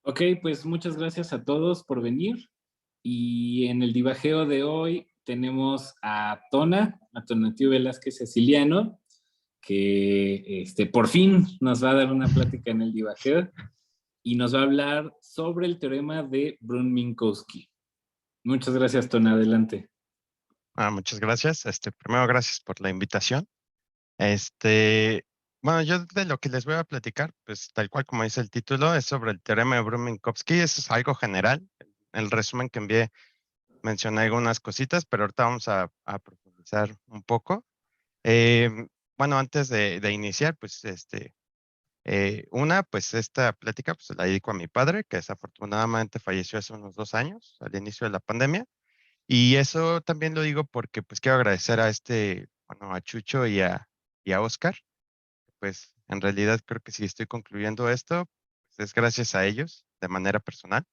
Ok, pues muchas gracias a todos por venir. Y en el divajeo de hoy tenemos a Tonatiuh Velázquez Ceciliano, que por fin nos va a dar una plática en el divajeo y nos va a hablar sobre el teorema de Brun-Minkowski. Muchas gracias, Tona. Adelante. Muchas gracias. Primero, gracias por la invitación. Este, bueno, yo de lo que les voy a platicar, pues tal cual como dice el título, es sobre el teorema de Brun-Minkowski. Eso es algo general. El resumen que envié mencioné algunas cositas, pero ahorita vamos a profundizar un poco. Bueno, antes de iniciar, pues pues esta plática pues se la dedico a mi padre, que desafortunadamente falleció hace unos 2 años, al inicio de la pandemia. Y eso también lo digo porque pues quiero agradecer bueno, a Chucho y a Oscar. Pues en realidad creo que si estoy concluyendo esto, pues es gracias a ellos de manera personal.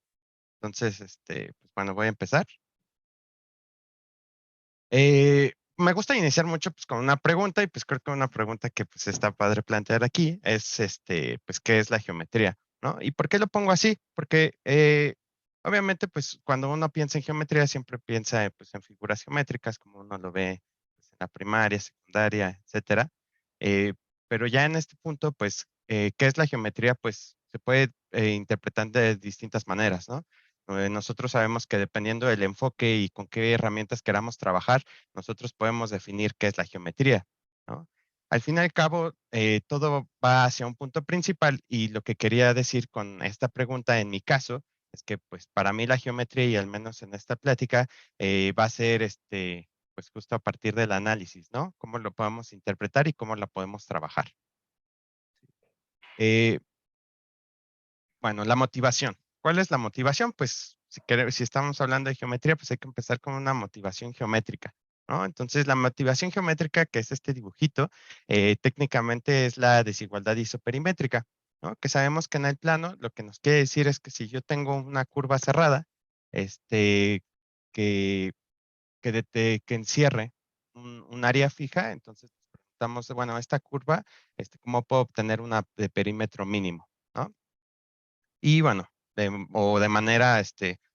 Entonces, pues bueno, voy a empezar. Me gusta iniciar mucho pues con una pregunta y pues creo que una pregunta que pues está padre plantear aquí es pues ¿qué es la geometría? ¿No? ¿Y por qué lo pongo así? Porque obviamente pues cuando uno piensa en geometría siempre piensa pues en figuras geométricas como uno lo ve pues, en la primaria, secundaria, etcétera. Eh, pero ya en este punto pues ¿qué es la geometría? Pues se puede interpretar de distintas maneras, ¿no? Nosotros sabemos que dependiendo del enfoque y con qué herramientas queramos trabajar, nosotros podemos definir qué es la geometría, ¿no? Al fin y al cabo, todo va hacia un punto principal y lo que quería decir con esta pregunta en mi caso es que pues para mí la geometría y al menos en esta plática va a ser pues justo a partir del análisis, ¿no? Cómo lo podemos interpretar y cómo la podemos trabajar. Eh, Bueno, la motivación. ¿Cuál es la motivación? Pues si estamos hablando de geometría, pues hay que empezar con una motivación geométrica, ¿no? Entonces, la motivación geométrica, que es este dibujito, técnicamente es la desigualdad isoperimétrica, ¿no? Que sabemos que en el plano lo que nos quiere decir es que si yo tengo una curva cerrada, este, que, que encierre un área fija, entonces nos preguntamos, bueno, esta curva, ¿cómo puedo obtener una de perímetro mínimo? ¿No? Y bueno, o de manera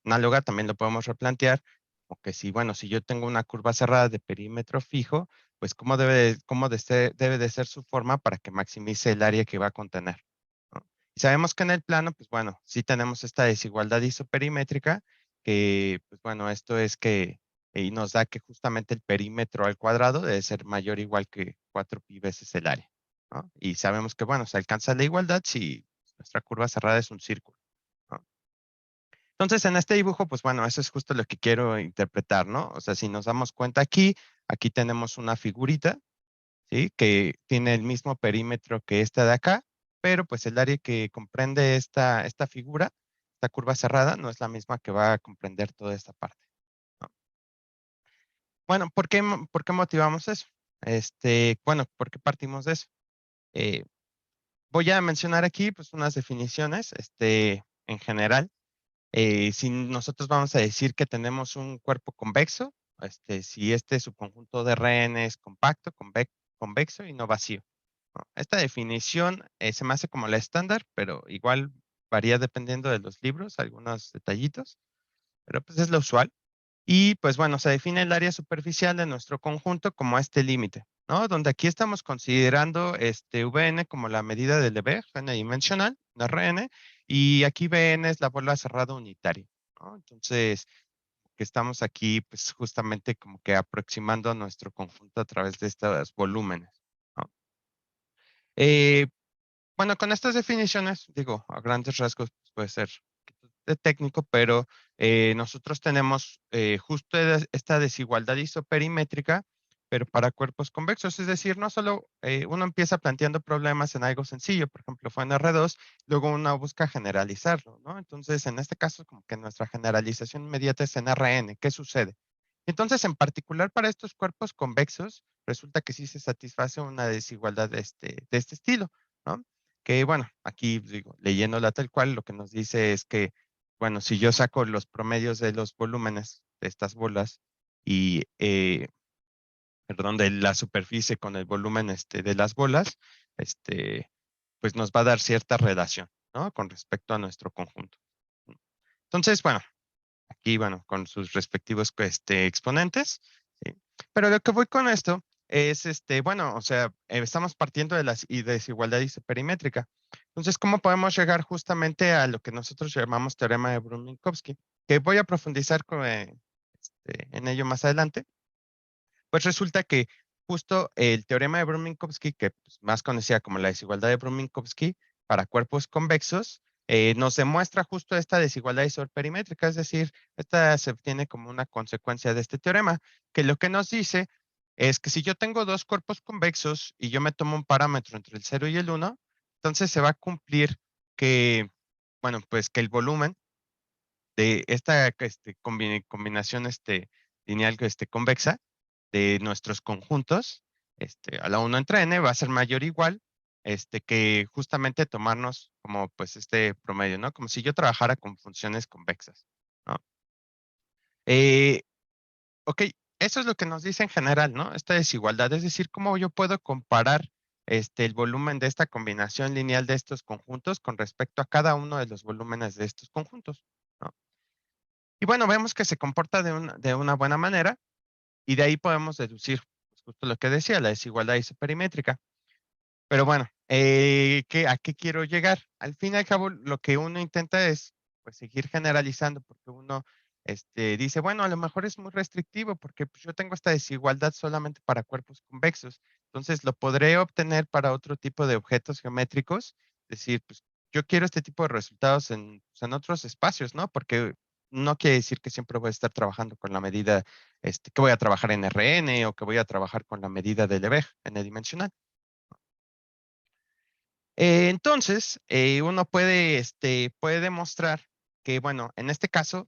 análoga también lo podemos replantear, como que si, bueno, si yo tengo una curva cerrada de perímetro fijo, pues debe de ser su forma para que maximice el área que va a contener, ¿no? Y sabemos que en el plano, pues bueno, sí tenemos esta desigualdad isoperimétrica, que, pues bueno, esto es que y nos da que justamente el perímetro al cuadrado debe ser mayor o igual que 4pi veces el área, ¿no? Y sabemos que, bueno, se alcanza la igualdad si nuestra curva cerrada es un círculo, ¿no? Entonces, en este dibujo, pues bueno, eso es justo lo que quiero interpretar, ¿no? O sea, si nos damos cuenta aquí tenemos una figurita, ¿sí? Que tiene el mismo perímetro que esta de acá, pero pues el área que comprende esta figura, esta curva cerrada, no es la misma que va a comprender toda esta parte, ¿no? Bueno, por qué motivamos eso? Bueno, ¿por qué partimos de eso? Eh, Voy a mencionar aquí, pues, unas definiciones, en general. Si nosotros vamos a decir que tenemos un cuerpo convexo, si su conjunto de RN es compacto, convexo y no vacío, ¿no? Esta definición se me hace como la estándar, pero igual varía dependiendo de los libros, algunos detallitos, pero pues es lo usual. Y pues bueno, se define el área superficial de nuestro conjunto como este límite, ¿no? Donde aquí estamos considerando Vn como la medida del Lebesgue n-dimensional de Rn, y aquí Bn es la bola cerrada unitaria, ¿no? Entonces, que estamos aquí pues justamente como que aproximando nuestro conjunto a través de estos volúmenes, ¿no? Eh, bueno, con estas definiciones, digo, a grandes rasgos pues, puede ser de técnico, pero nosotros tenemos justo esta desigualdad isoperimétrica, pero para cuerpos convexos. Es decir, no solo uno empieza planteando problemas en algo sencillo, por ejemplo, fue en R2, luego uno busca generalizarlo, ¿no? Entonces, en este caso, como que nuestra generalización inmediata es en Rn. ¿Qué sucede? Entonces, en particular para estos cuerpos convexos, resulta que sí se satisface una desigualdad de este estilo, ¿no? Que bueno, aquí digo, leyéndola tal cual, lo que nos dice es que, bueno, si yo saco los promedios de los volúmenes de estas bolas y, perdón, de la superficie con el volumen de las bolas, este, pues nos va a dar cierta relación, ¿no? Con respecto a nuestro conjunto. Entonces, bueno, aquí, bueno, con sus respectivos exponentes. ¿Sí? Pero lo que voy con esto es, bueno, o sea, estamos partiendo de la desigualdad isoperimétrica. Entonces, ¿cómo podemos llegar justamente a lo que nosotros llamamos teorema de Brun-Minkowski? Que voy a profundizar en ello más adelante. Pues resulta que justo el teorema de Brun-Minkowski, que pues, más conocida como la desigualdad de Brun-Minkowski para cuerpos convexos, nos demuestra justo esta desigualdad isoperimétrica, es decir, esta se obtiene como una consecuencia de este teorema, que lo que nos dice es que si yo tengo dos cuerpos convexos y yo me tomo un parámetro entre el 0 y el 1, entonces se va a cumplir que, bueno, pues que el volumen de esta combinación lineal convexa de nuestros conjuntos, a la 1 entre n va a ser mayor o igual que justamente tomarnos como pues este promedio, ¿no? Como si yo trabajara con funciones convexas, ¿no? Eh, ok, eso es lo que nos dice en general, ¿no? Esta desigualdad, es decir, cómo yo puedo comparar el volumen de esta combinación lineal de estos conjuntos con respecto a cada uno de los volúmenes de estos conjuntos, ¿no? Y bueno, vemos que se comporta de una buena manera y de ahí podemos deducir pues, justo lo que decía, la desigualdad isoperimétrica. Pero bueno, ¿a qué quiero llegar? Al fin y al cabo, lo que uno intenta es pues, seguir generalizando porque uno dice, bueno, a lo mejor es muy restrictivo porque pues, yo tengo esta desigualdad solamente para cuerpos convexos. Entonces, lo podré obtener para otro tipo de objetos geométricos. Es decir, pues yo quiero este tipo de resultados pues, en otros espacios, ¿no? Porque no quiere decir que siempre voy a estar trabajando con la medida, que voy a trabajar en Rn o que voy a trabajar con la medida de Lebesgue n-dimensional. Entonces, uno puede demostrar que, bueno, en este caso,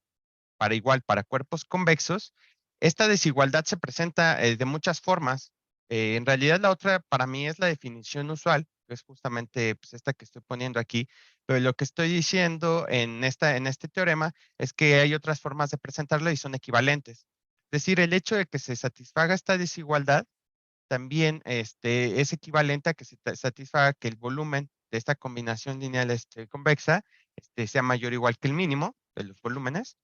para cuerpos convexos, esta desigualdad se presenta de muchas formas. En realidad, la otra para mí es la definición usual, que es justamente pues, esta que estoy poniendo aquí, pero lo que estoy diciendo en este teorema es que hay otras formas de presentarlo y son equivalentes. Es decir, el hecho de que se satisfaga esta desigualdad también es equivalente a que se satisfaga que el volumen de esta combinación lineal convexa sea mayor o igual que el mínimo de los volúmenes.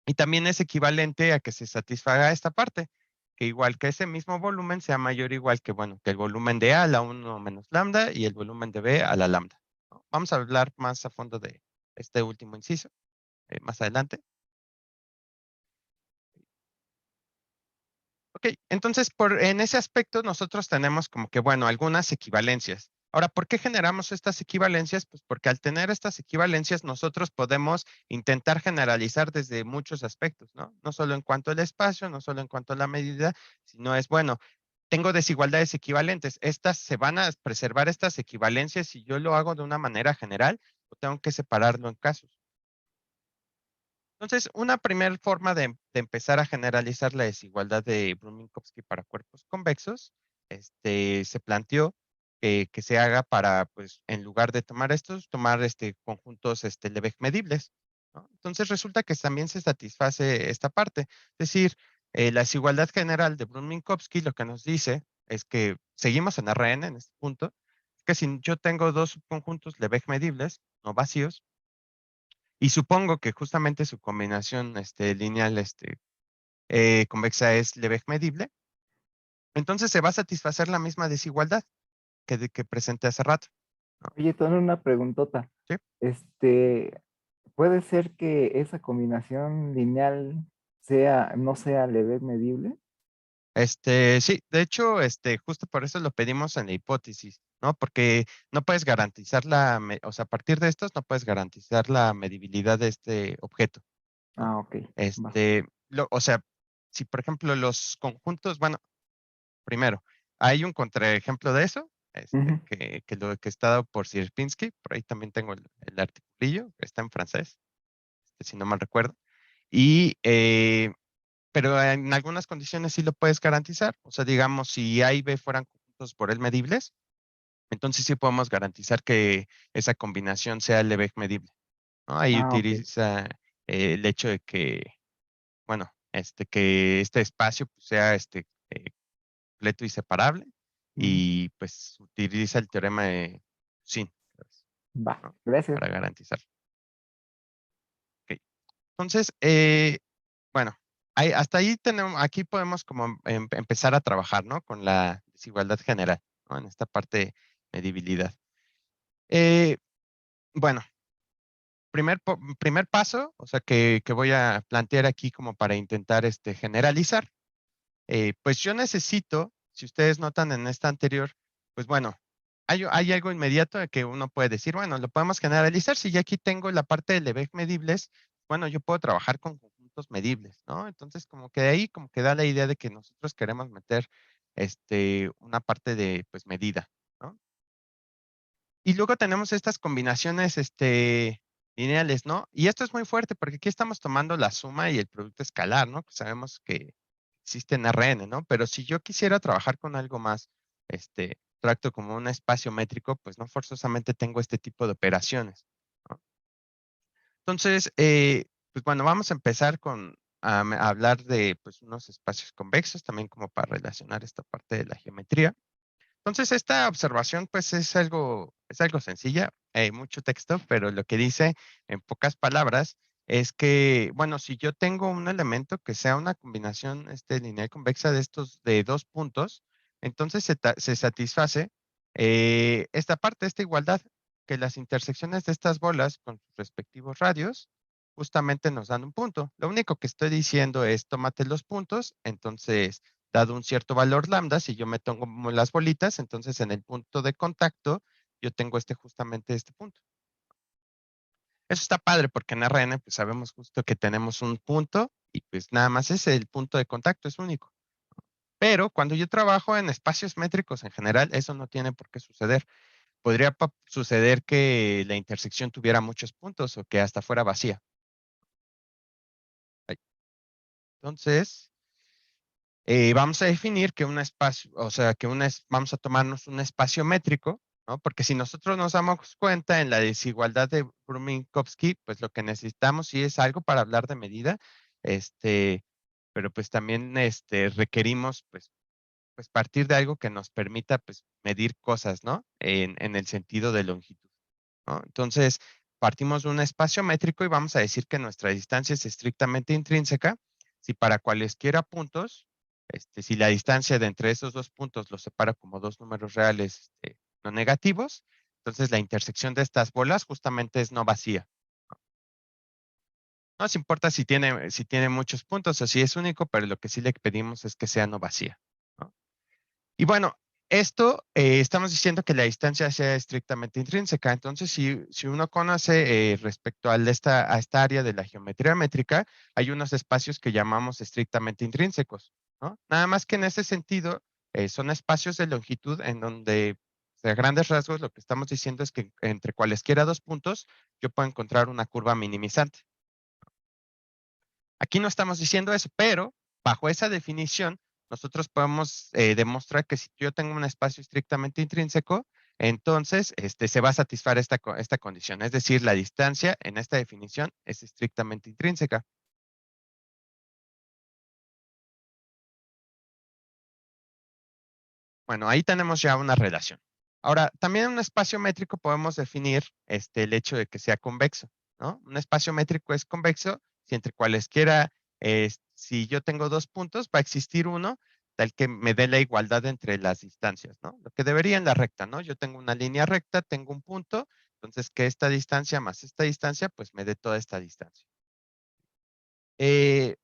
Y también es equivalente a que se satisfaga esta parte, que igual que ese mismo volumen sea mayor o igual que, bueno, que el volumen de A a la 1 menos lambda y el volumen de B a la lambda, ¿no? Vamos a hablar más a fondo de este último inciso más adelante. Ok, entonces en ese aspecto nosotros tenemos como que, bueno, algunas equivalencias. Ahora, ¿por qué generamos estas equivalencias? Pues porque al tener estas equivalencias nosotros podemos intentar generalizar desde muchos aspectos, ¿no? No solo en cuanto al espacio, no solo en cuanto a la medida, sino es, bueno, tengo desigualdades equivalentes. ¿Estas se van a preservar estas equivalencias si yo lo hago de una manera general o tengo que separarlo en casos? Entonces, una primera forma de empezar a generalizar la desigualdad de Brun-Minkowski para cuerpos convexos, se planteó que se haga para, pues, en lugar de tomar estos, tomar conjuntos Lebesgue medibles, ¿no? Entonces, resulta que también se satisface esta parte. Es decir, la desigualdad general de Brun-Minkowski lo que nos dice es que seguimos en Rn en este punto, que si yo tengo dos subconjuntos Lebesgue medibles, no vacíos, y supongo que justamente su combinación lineal convexa es Lebesgue medible. Entonces se va a satisfacer la misma desigualdad que presenté hace rato, ¿no? Oye, tengo una preguntota. ¿Sí? Este, ¿puede ser que esa combinación lineal no sea Lebesgue medible? Sí, de hecho, justo por eso lo pedimos en la hipótesis, ¿no? Porque no puedes garantizar o sea, a partir de estos no puedes garantizar la medibilidad de este objeto, ¿no? Ah, ok, va. O sea, si por ejemplo los conjuntos, bueno, primero, hay un contraejemplo de eso, Ujú. que está dado por Sierpinski, por ahí también tengo el articulillo, está en francés, si no mal recuerdo. Y, pero en algunas condiciones sí lo puedes garantizar. O sea, digamos, si A y B fueran conjuntos por él medibles, entonces sí podemos garantizar que esa combinación sea Lebesgue medible, ¿no? Ahí Ah, ok. utiliza el hecho de que, bueno, que este espacio pues, sea completo y separable Ujú. y pues utiliza el teorema de Sin, Va, ¿no? gracias. Para garantizar. Ok. Entonces, bueno, hasta ahí tenemos, aquí podemos como empezar a trabajar, ¿no? Con la desigualdad general, ¿no? En esta parte de medibilidad. Bueno, primer paso, o sea, que voy a plantear aquí como para intentar generalizar. Pues yo necesito, si ustedes notan en esta anterior, pues bueno, hay algo inmediato de que uno puede decir, bueno, lo podemos generalizar. Si ya aquí tengo la parte de Lebesgue medibles, bueno, yo puedo trabajar con conjuntos medibles, ¿no? Entonces, como que de ahí, como que da la idea de que nosotros queremos meter una parte de, pues, medida, ¿no? Y luego tenemos estas combinaciones, lineales, ¿no? Y esto es muy fuerte porque aquí estamos tomando la suma y el producto escalar, ¿no? Que sabemos que existe en RN, ¿no? Pero si yo quisiera trabajar con algo más, abstracto como un espacio métrico, pues no forzosamente tengo este tipo de operaciones, ¿no? Entonces, pues bueno, vamos a empezar a hablar de, pues, unos espacios convexos, también como para relacionar esta parte de la geometría. Entonces, esta observación, pues, es algo sencilla, hay mucho texto, pero lo que dice en pocas palabras es que, bueno, si yo tengo un elemento que sea una combinación lineal convexa de estos de 2 puntos, entonces se satisface esta parte, esta igualdad, que las intersecciones de estas bolas con sus respectivos radios justamente nos dan un punto. Lo único que estoy diciendo es tómate los puntos, entonces dado un cierto valor lambda, si yo me tomo las bolitas, entonces en el punto de contacto yo tengo justamente este punto. Eso está padre porque en RN pues sabemos justo que tenemos un punto y pues nada más es el punto de contacto, es único. Pero cuando yo trabajo en espacios métricos en general, eso no tiene por qué suceder. Podría suceder que la intersección tuviera muchos puntos o que hasta fuera vacía. Ay. Entonces, vamos a definir que un espacio, o sea, vamos a tomarnos un espacio métrico, ¿no? Porque si nosotros nos damos cuenta en la desigualdad de Brun-Minkowski, pues lo que necesitamos sí es algo para hablar de medida, pero pues también requerimos pues partir de algo que nos permita pues medir cosas, ¿no? En el sentido de longitud, ¿no? Entonces, partimos de un espacio métrico y vamos a decir que nuestra distancia es estrictamente intrínseca si para cualesquiera puntos, si la distancia de entre esos dos puntos los separa como dos números reales no negativos, entonces la intersección de estas bolas justamente es no vacía. No nos importa si tiene muchos puntos o si es único, pero lo que sí le pedimos es que sea no vacía, ¿no? Y bueno, esto estamos diciendo que la distancia sea estrictamente intrínseca. Entonces, si uno conoce respecto a esta área de la geometría métrica, hay unos espacios que llamamos estrictamente intrínsecos, ¿no? Nada más que en ese sentido, son espacios de longitud en donde, a grandes rasgos, lo que estamos diciendo es que entre cualesquiera dos puntos, yo puedo encontrar una curva minimizante. Aquí no estamos diciendo eso, pero bajo esa definición, nosotros podemos demostrar que si yo tengo un espacio estrictamente intrínseco, entonces se va a satisfacer esta condición. Es decir, la distancia en esta definición es estrictamente intrínseca. Bueno, ahí tenemos ya una relación. Ahora, también en un espacio métrico podemos definir el hecho de que sea convexo, ¿no? Un espacio métrico es convexo si entre cualesquiera, si yo tengo dos puntos, va a existir uno tal que me dé la igualdad entre las distancias, ¿no? Lo que debería en la recta, ¿no? Yo tengo una línea recta, tengo un punto, entonces que esta distancia más esta distancia, pues me dé toda esta distancia.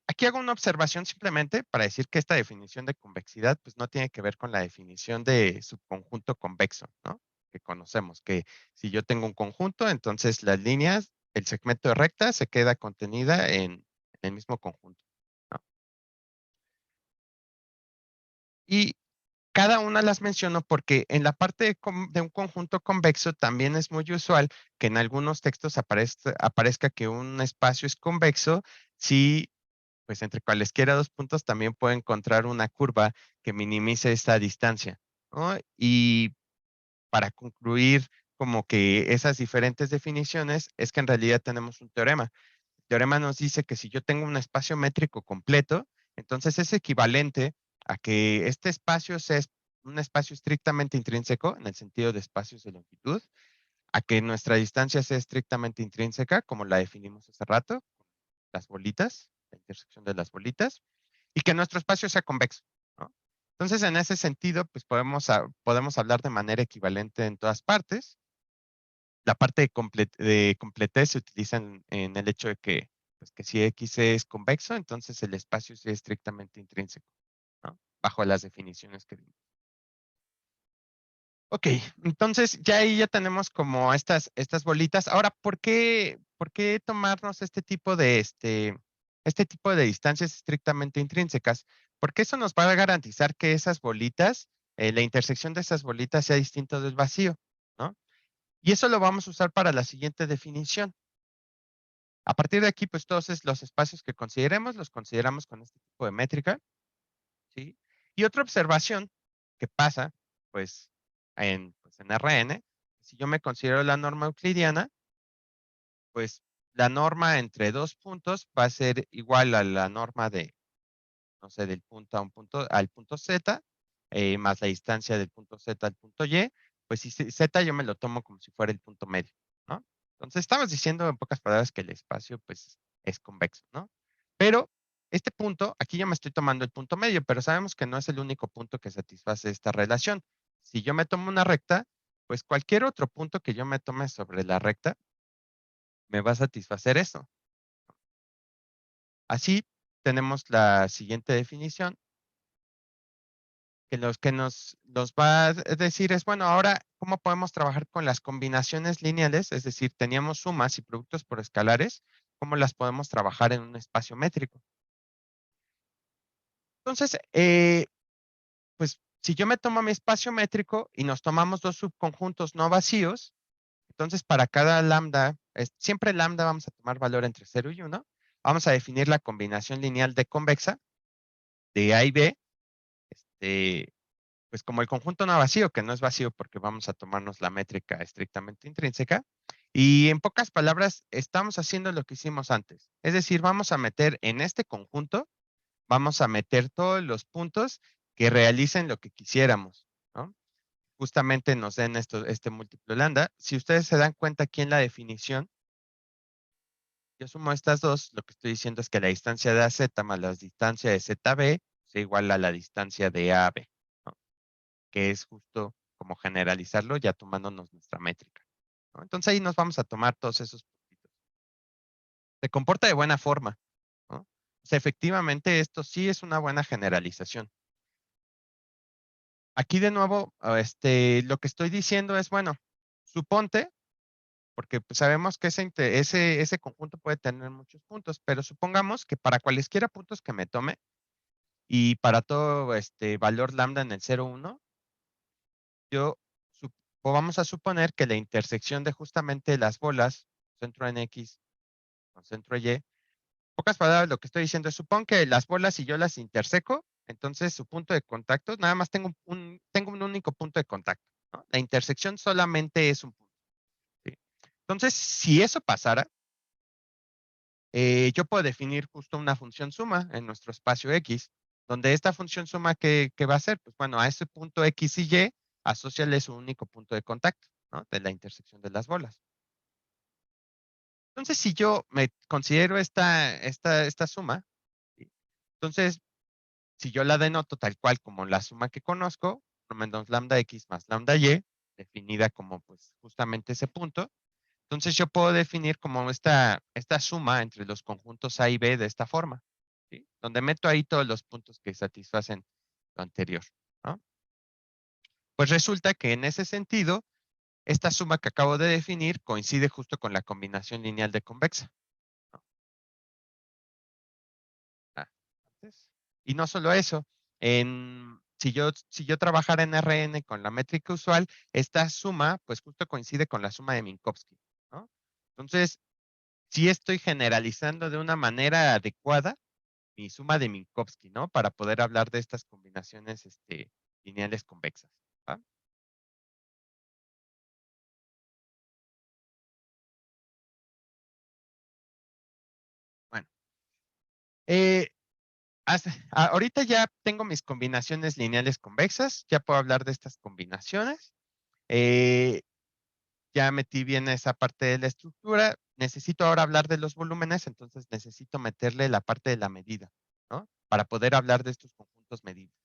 Aquí hago una observación simplemente para decir que esta definición de convexidad pues no tiene que ver con la definición de subconjunto convexo, ¿no? Que conocemos, que si yo tengo un conjunto, entonces las líneas, el segmento de recta se queda contenida en el mismo conjunto, ¿no? Y cada una las menciono porque en la parte de un conjunto convexo también es muy usual que en algunos textos aparezca que un espacio es convexo si pues entre cualesquiera dos puntos también puedo encontrar una curva que minimice esta distancia, ¿no? Y para concluir como que esas diferentes definiciones es que en realidad tenemos un teorema. El teorema nos dice que si yo tengo un espacio métrico completo, entonces es equivalente a que este espacio sea un espacio estrictamente intrínseco en el sentido de espacios de longitud, a que nuestra distancia sea estrictamente intrínseca, como la definimos hace rato, las bolitas, la intersección de las bolitas, y que nuestro espacio sea convexo, ¿no? Entonces, en ese sentido, pues podemos hablar de manera equivalente en todas partes. La parte de completez se utiliza en el hecho de que, pues, que si X es convexo, entonces el espacio es estrictamente intrínseco, ¿no? Bajo las definiciones que dimos. Ok, entonces ya ahí ya tenemos como estas bolitas. Ahora, por qué tomarnos este tipo de distancias estrictamente intrínsecas? Porque eso nos va a garantizar que esas bolitas, la intersección de esas bolitas sea distinto del vacío, ¿no? Y eso lo vamos a usar para la siguiente definición. A partir de aquí, pues todos los espacios que consideremos, los consideramos con este tipo de métrica, ¿sí? Y otra observación que pasa, pues en RN, si yo me considero la norma euclidiana, pues la norma entre dos puntos va a ser igual a la norma de, no sé, del punto A al punto Z, más la distancia del punto Z al punto Y, pues si Z yo me lo tomo como si fuera el punto medio, ¿no? Entonces estamos diciendo en pocas palabras que el espacio pues es convexo, ¿no? Pero este punto, aquí yo me estoy tomando el punto medio, pero sabemos que no es el único punto que satisface esta relación. Si yo me tomo una recta, pues cualquier otro punto que yo me tome sobre la recta me va a satisfacer eso. Así tenemos la siguiente definición que nos va a decir es, bueno, ahora, ¿cómo podemos trabajar con las combinaciones lineales? Es decir, teníamos sumas y productos por escalares, ¿cómo las podemos trabajar en un espacio métrico? Entonces, pues, si yo me tomo mi espacio métrico y nos tomamos dos subconjuntos no vacíos, entonces para cada lambda, siempre lambda vamos a tomar valor entre 0 y 1, vamos a definir la combinación lineal de convexa de A y B, pues como el conjunto no vacío, que no es vacío porque vamos a tomarnos la métrica estrictamente intrínseca. Y en pocas palabras, estamos haciendo lo que hicimos antes. Es decir, vamos a meter en este conjunto, vamos a meter todos los puntos que realicen lo que quisiéramos, ¿no? Justamente nos den este múltiplo lambda. Si ustedes se dan cuenta aquí en la definición, yo sumo estas dos, lo que estoy diciendo es que la distancia de AZ más la distancia de ZB es igual a la distancia de AB, ¿no? Que es justo como generalizarlo ya tomándonos nuestra métrica, ¿no? Entonces ahí nos vamos a tomar todos esos puntitos. Se comporta de buena forma, ¿no? O sea, efectivamente esto sí es una buena generalización. Aquí de nuevo, lo que estoy diciendo es, bueno, suponte, porque pues, sabemos que ese conjunto puede tener muchos puntos, pero supongamos que para cualesquiera puntos que me tome y para todo valor lambda en el 0, 1, yo o vamos a suponer que la intersección de justamente las bolas, centro en X con centro Y, en pocas palabras, lo que estoy diciendo es, supón que las bolas, si yo las interseco, entonces su punto de contacto, nada más tengo un único punto de contacto, ¿no? La intersección solamente es un punto, ¿sí? Entonces, si eso pasara, yo puedo definir justo una función suma en nuestro espacio X, donde esta función suma, ¿qué va a hacer? Pues bueno, a ese punto X y Y, asóciale su único punto de contacto, ¿no? De la intersección de las bolas. Entonces, si yo me considero esta suma, ¿sí? Entonces, si yo la denoto tal cual como la suma que conozco, por lo menos lambda X más lambda Y, definida como pues justamente ese punto, entonces yo puedo definir como esta suma entre los conjuntos A y B de esta forma, ¿sí? Donde meto ahí todos los puntos que satisfacen lo anterior, ¿no? Pues resulta que en ese sentido, esta suma que acabo de definir coincide justo con la combinación lineal de convexa, ¿no? Ah, y no solo eso, si yo trabajara en RN con la métrica usual, esta suma, pues justo coincide con la suma de Minkowski, ¿no? Entonces, sí estoy generalizando de una manera adecuada mi suma de Minkowski, ¿no? Para poder hablar de estas combinaciones lineales convexas, ¿va? Bueno, eh, ahorita ya tengo mis combinaciones lineales convexas, ya puedo hablar de estas combinaciones. Ya metí bien esa parte de la estructura. necesito ahora hablar de los volúmenes, entonces necesito meterle la parte de la medida, ¿no? Para poder hablar de estos conjuntos medibles.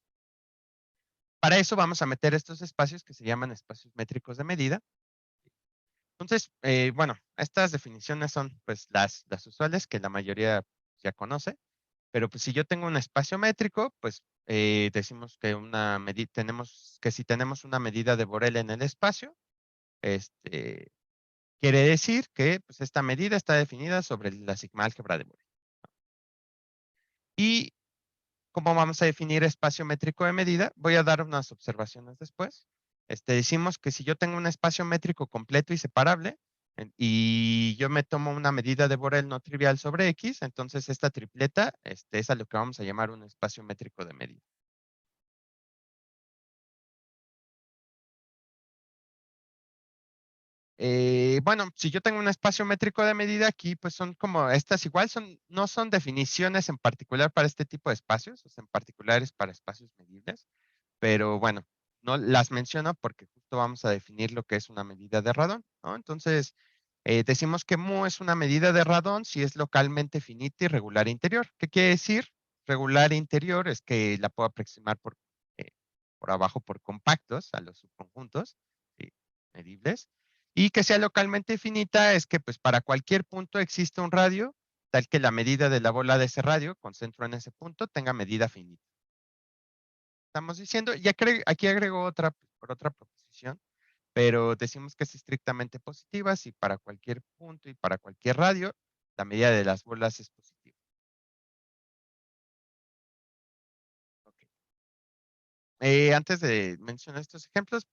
Para eso vamos a meter estos espacios que se llaman espacios métricos de medida. Entonces, bueno, estas definiciones son pues las usuales que la mayoría ya conoce, pero pues si yo tengo un espacio métrico, pues decimos que si tenemos una medida de Borel en el espacio, este, quiere decir que pues, esta medida está definida sobre la sigma álgebra de Borel. ¿Y cómo vamos a definir espacio métrico de medida? Voy a dar unas observaciones después. Decimos que si yo tengo un espacio métrico completo y separable, y yo me tomo una medida de Borel no trivial sobre X, entonces esta tripleta es a lo que vamos a llamar un espacio métrico de medida. Bueno, si yo tengo un espacio métrico de medida aquí, pues son como estas igual, no son definiciones en particular para este tipo de espacios, o sea, en particular es para espacios medibles, pero bueno, no las menciono porque justo vamos a definir lo que es una medida de radón, ¿no? Entonces, decimos que mu es una medida de radón si es localmente finita y regular interior. ¿Qué quiere decir? Regular interior es que la puedo aproximar por abajo por compactos a los subconjuntos, ¿sí? Medibles. Y que sea localmente finita es que pues para cualquier punto existe un radio tal que la medida de la bola de ese radio, con centro en ese punto, tenga medida finita. Estamos diciendo, y aquí agrego otra proposición, pero decimos que es estrictamente positiva si para cualquier punto y para cualquier radio, la medida de las bolas es positiva. Ok. Antes de mencionar estos ejemplos,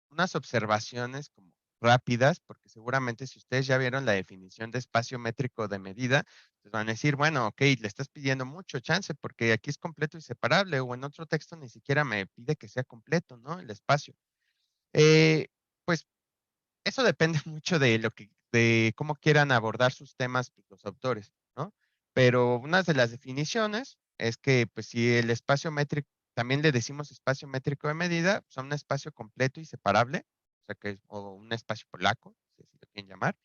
unas observaciones como rápidas, porque seguramente si ustedes ya vieron la definición de espacio métrico de medida, les van a decir, bueno, ok, le estás pidiendo mucho chance porque aquí es completo y separable, o en otro texto ni siquiera me pide que sea completo, ¿no? El espacio. Pues eso depende mucho de cómo quieran abordar sus temas pues, los autores, ¿no? Pero una de las definiciones es que, pues, si el espacio métrico, también le decimos espacio métrico de medida, son un espacio completo y separable, o sea o un espacio polaco, si así lo quieren llamar,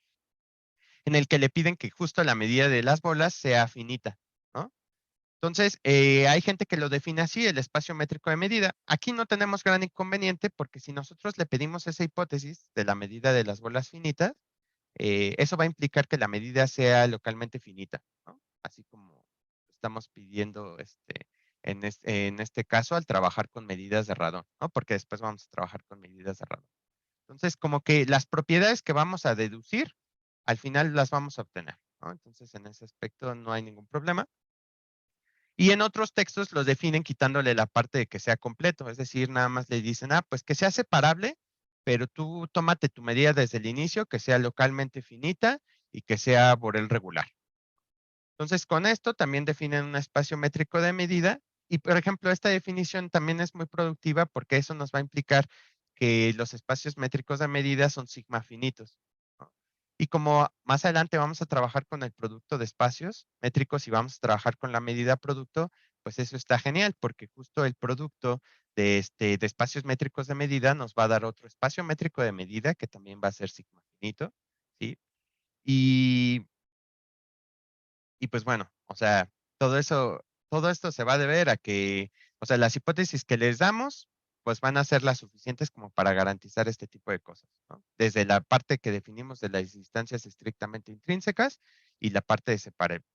en el que le piden que justo la medida de las bolas sea finita, ¿no? Entonces, hay gente que lo define así, el espacio métrico de medida. Aquí no tenemos gran inconveniente porque si nosotros le pedimos esa hipótesis de la medida de las bolas finitas, eso va a implicar que la medida sea localmente finita, ¿no? Así como estamos pidiendo en este caso al trabajar con medidas de radón, ¿no? Porque después vamos a trabajar con medidas de radón. Entonces, como que las propiedades que vamos a deducir, al final las vamos a obtener, ¿no? Entonces, en ese aspecto no hay ningún problema. Y en otros textos los definen quitándole la parte de que sea completo, es decir, nada más le dicen, pues que sea separable, pero tú tómate tu medida desde el inicio, que sea localmente finita y que sea Borel regular. Entonces, con esto también definen un espacio métrico de medida y, por ejemplo, esta definición también es muy productiva porque eso nos va a implicar que los espacios métricos de medida son sigma finitos, ¿no? Y como más adelante vamos a trabajar con el producto de espacios métricos y vamos a trabajar con la medida producto, pues eso está genial porque justo el producto de espacios métricos de medida nos va a dar otro espacio métrico de medida que también va a ser sigma finito, ¿sí? Y pues bueno, o sea, todo esto se va a deber a que, o sea, las hipótesis que les damos, pues van a ser las suficientes como para garantizar este tipo de cosas, ¿no? Desde la parte que definimos de las distancias estrictamente intrínsecas y la parte de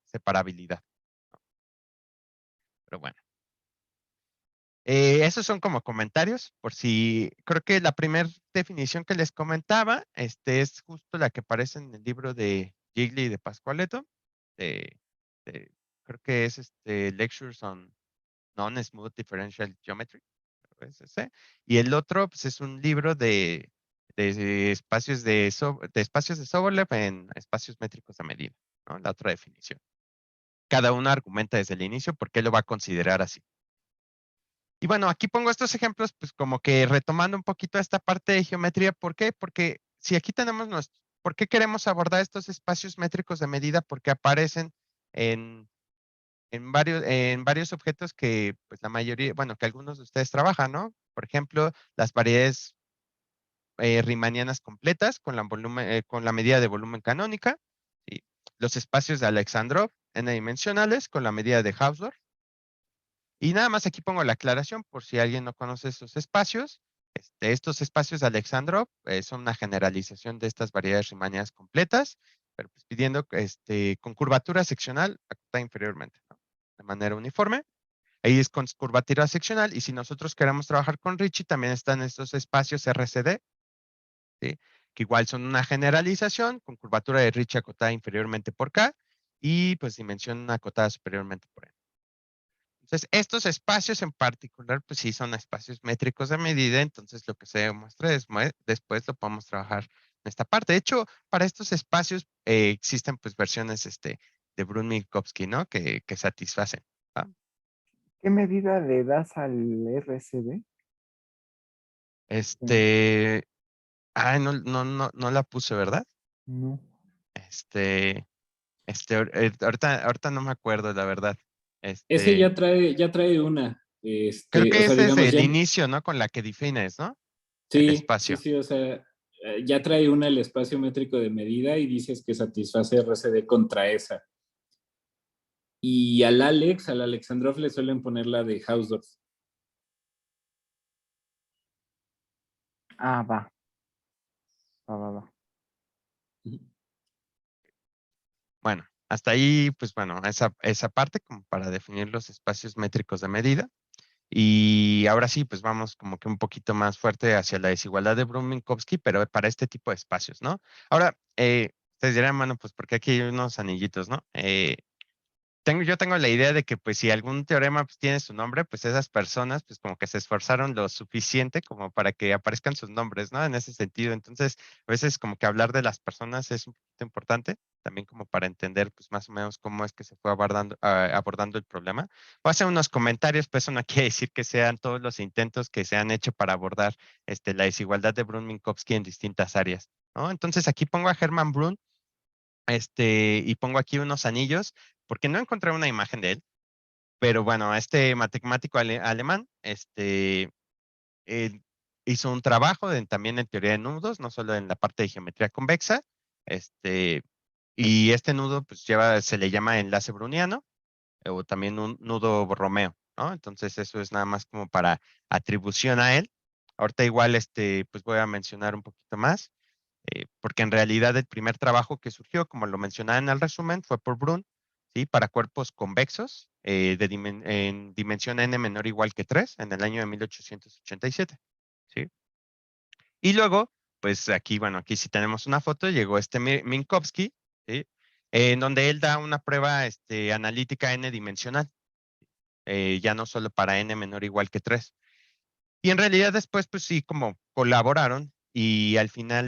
separabilidad, ¿no? Pero bueno. Esos son como comentarios, por si creo que la primera definición que les comentaba, es justo la que aparece en el libro de Gigli y de Pascualetto, de, creo que es Lectures on Non-Smooth Differential Geometry, creo que es ese. Y el otro, pues es un libro de espacios de espacios de Sobolev en espacios métricos a medida, ¿no? La otra definición. Cada uno argumenta desde el inicio por qué lo va a considerar así. Y bueno, aquí pongo estos ejemplos, pues como que retomando un poquito esta parte de geometría. ¿Por qué? Porque si aquí tenemos ¿por qué queremos abordar estos espacios métricos de medida? Porque aparecen en, en varios objetos que, pues la mayoría, bueno, que algunos de ustedes trabajan, ¿no? Por ejemplo, las variedades riemannianas completas con la medida de volumen canónica, ¿sí? Los espacios de Alexandrov n-dimensionales con la medida de Hausdorff. Y nada más aquí pongo la aclaración por si alguien no conoce esos espacios. Estos espacios de Alexandrov son una generalización de estas variedades riemannianas completas, pero pues pidiendo con curvatura seccional acotada inferiormente, ¿no? De manera uniforme. Ahí es con curvatura seccional, y si nosotros queremos trabajar con Ricci, también están estos espacios RCD, ¿sí? Que igual son una generalización con curvatura de Ricci acotada inferiormente por K y pues dimensión acotada superiormente por N. Entonces, estos espacios en particular, pues sí son espacios métricos de medida, entonces lo que se demuestra después lo podemos trabajar en esta parte. De hecho, para estos espacios existen pues versiones de Brun-Minkowski, ¿no? Que satisfacen, ¿va? ¿Qué medida le das al RCD? No la puse, ¿verdad? No. Este, ahorita no me acuerdo, la verdad. Ese Este, ya trae una. creo O que sea, es desde digamos, el ya, inicio, ¿no? Con la que defines, ¿no? El sí, espacio. o sea, ya trae una el espacio métrico de medida y dices que satisface RCD contra esa. Y al Alexandrov le suelen poner la de Hausdorff. Ah, va. Va, va, va. Bueno, hasta ahí, pues bueno, esa parte como para definir los espacios métricos de medida. Y ahora sí, pues vamos como que un poquito más fuerte hacia la desigualdad de Brun-Minkowski, pero para este tipo de espacios, ¿no? Ahora, ustedes dirán, bueno, pues porque aquí hay unos anillitos, ¿no? Yo tengo la idea de que pues si algún teorema pues, tiene su nombre, pues esas personas pues como que se esforzaron lo suficiente como para que aparezcan sus nombres, ¿no? En ese sentido. Entonces, a veces como que hablar de las personas es un poquito importante, también como para entender pues más o menos cómo es que se fue abordando el problema. Voy a hacer unos comentarios, pues eso no quiere decir que sean todos los intentos que se han hecho para abordar la desigualdad de Brun-Minkowski en distintas áreas, ¿no? Entonces aquí pongo a Hermann Brun y pongo aquí unos anillos, porque no encontré una imagen de él, pero bueno, este matemático alemán, él hizo un trabajo también en teoría de nudos, no solo en la parte de geometría convexa, este, y este nudo pues se le llama enlace browniano, o también un nudo Borromeo, ¿no? Entonces eso es nada más como para atribución a él. Ahorita igual, pues voy a mencionar un poquito más, porque en realidad el primer trabajo que surgió, como lo mencionaba en el resumen, fue por Brun, ¿sí? Para cuerpos convexos en dimensión n menor o igual que 3 en el año de 1887, ¿sí? Y luego, pues aquí, bueno, aquí sí tenemos una foto, llegó Minkowski, ¿sí? En donde él da una prueba analítica n dimensional, ya no solo para n menor o igual que 3. Y en realidad después, pues sí, como colaboraron y al final,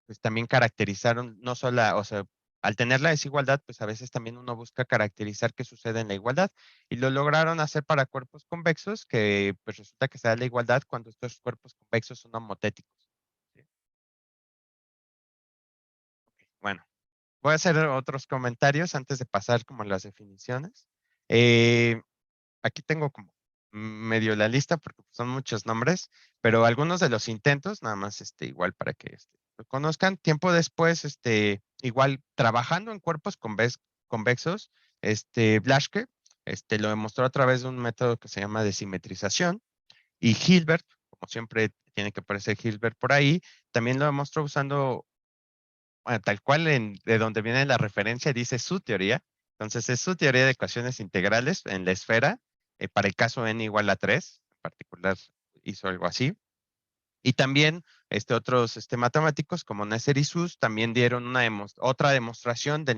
pues también caracterizaron, no solo, o sea, al tener la desigualdad, pues a veces también uno busca caracterizar qué sucede en la igualdad. Y lo lograron hacer para cuerpos convexos, que pues resulta que se da la igualdad cuando estos cuerpos convexos son homotéticos, ¿sí? Bueno, voy a hacer otros comentarios antes de pasar como a las definiciones. Aquí tengo como medio la lista porque pues, son muchos nombres, pero algunos de los intentos, nada más igual para que lo conozcan. Tiempo después, igual trabajando en cuerpos convexos, Blaschke, lo demostró a través de un método que se llama de simetrización, y Hilbert, como siempre tiene que aparecer Hilbert por ahí, también lo demostró usando, bueno, tal cual de donde viene la referencia, dice su teoría. Entonces, es su teoría de ecuaciones integrales en la esfera, para el caso n igual a 3, en particular hizo algo así. Y también otros matemáticos como Nasser y Suss también dieron otra demostración de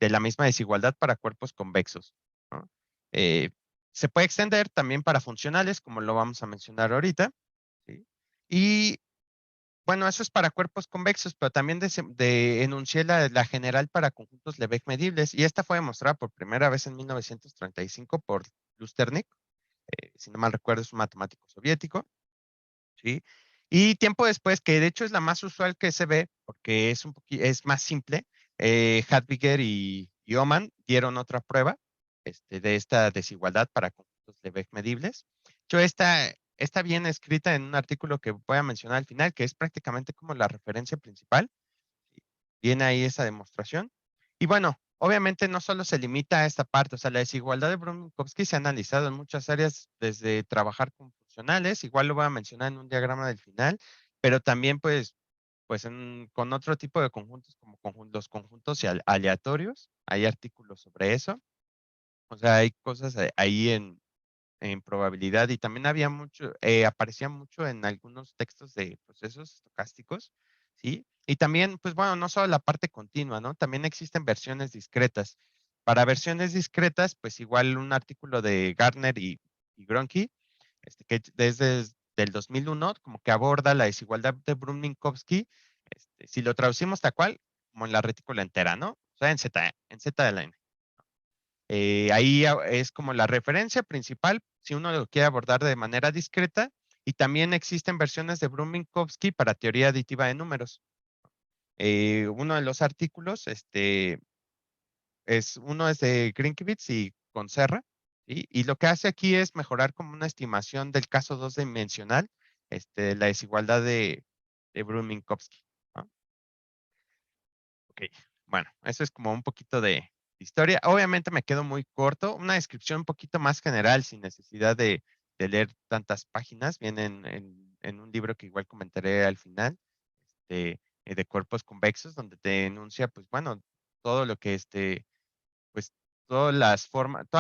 la misma desigualdad para cuerpos convexos, ¿no? Eh, Se puede extender también para funcionales, como lo vamos a mencionar ahorita, ¿sí? Y bueno, eso es para cuerpos convexos, pero también enuncié la general para conjuntos Lebesgue medibles, y esta fue demostrada por primera vez en 1935 por Lusternik, si no mal recuerdo es un matemático soviético, ¿sí? Y tiempo después, que de hecho es la más usual que se ve, porque es más simple, Hadwiger y Oman dieron otra prueba de esta desigualdad para conjuntos Lebesgue medibles. De hecho, esta está bien escrita en un artículo que voy a mencionar al final, que es prácticamente como la referencia principal. Viene ahí esa demostración. Y bueno, obviamente no solo se limita a esta parte, o sea, la desigualdad de Brun-Minkowski se ha analizado en muchas áreas, desde trabajar con funcionales, igual lo voy a mencionar en un diagrama del final, pero también con otro tipo de conjuntos, como los conjuntos aleatorios, hay artículos sobre eso. O sea, hay cosas ahí en probabilidad, y también aparecía mucho en algunos textos de procesos estocásticos, ¿sí? Y también, pues bueno, no solo la parte continua, ¿no? También existen versiones discretas. Para versiones discretas, pues igual un artículo de Gardner y Gronke, que desde el 2001, como que aborda la desigualdad de Brun-Minkowski, si lo traducimos tal cual, como en la retícula entera, ¿no? O sea, en Z de la N. Ahí es como la referencia principal, si uno lo quiere abordar de manera discreta, y también existen versiones de Brun-Minkowski para teoría aditiva de números. Uno de los artículos, uno es de Grinkiewicz y Conserra, ¿sí? Y lo que hace aquí es mejorar como una estimación del caso 2 dimensional, la desigualdad de Brun-Minkowski, ¿no? Ok, bueno, eso es como un poquito de historia. Obviamente me quedo muy corto. Una descripción un poquito más general, sin necesidad de leer tantas páginas. Viene en un libro que igual comentaré al final, de cuerpos convexos, donde te enuncia, pues bueno, todo lo que pues todas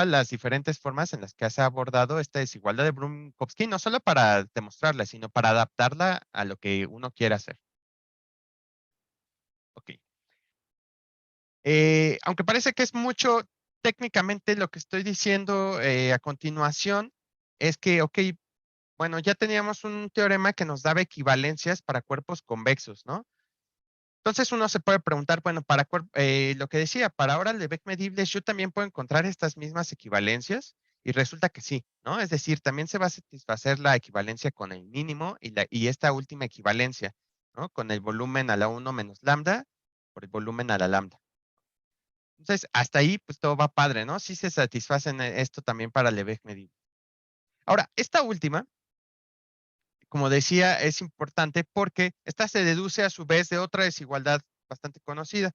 las diferentes formas en las que se ha abordado esta desigualdad de Brun-Minkowski, no solo para demostrarla, sino para adaptarla a lo que uno quiera hacer. Ok. Aunque parece que es mucho, técnicamente lo que estoy diciendo a continuación es que, ok, bueno, ya teníamos un teorema que nos daba equivalencias para cuerpos convexos, ¿no? Entonces uno se puede preguntar, bueno, lo que decía, para horas de Beck medibles, yo también puedo encontrar estas mismas equivalencias, y resulta que sí, ¿no? Es decir, también se va a satisfacer la equivalencia con el mínimo y esta última equivalencia, ¿no? Con el volumen a la 1 menos lambda por el volumen a la lambda. Entonces, hasta ahí, pues todo va padre, ¿no? Sí se satisfacen esto también para Lebesgue medible. Ahora, esta última, como decía, es importante porque esta se deduce a su vez de otra desigualdad bastante conocida,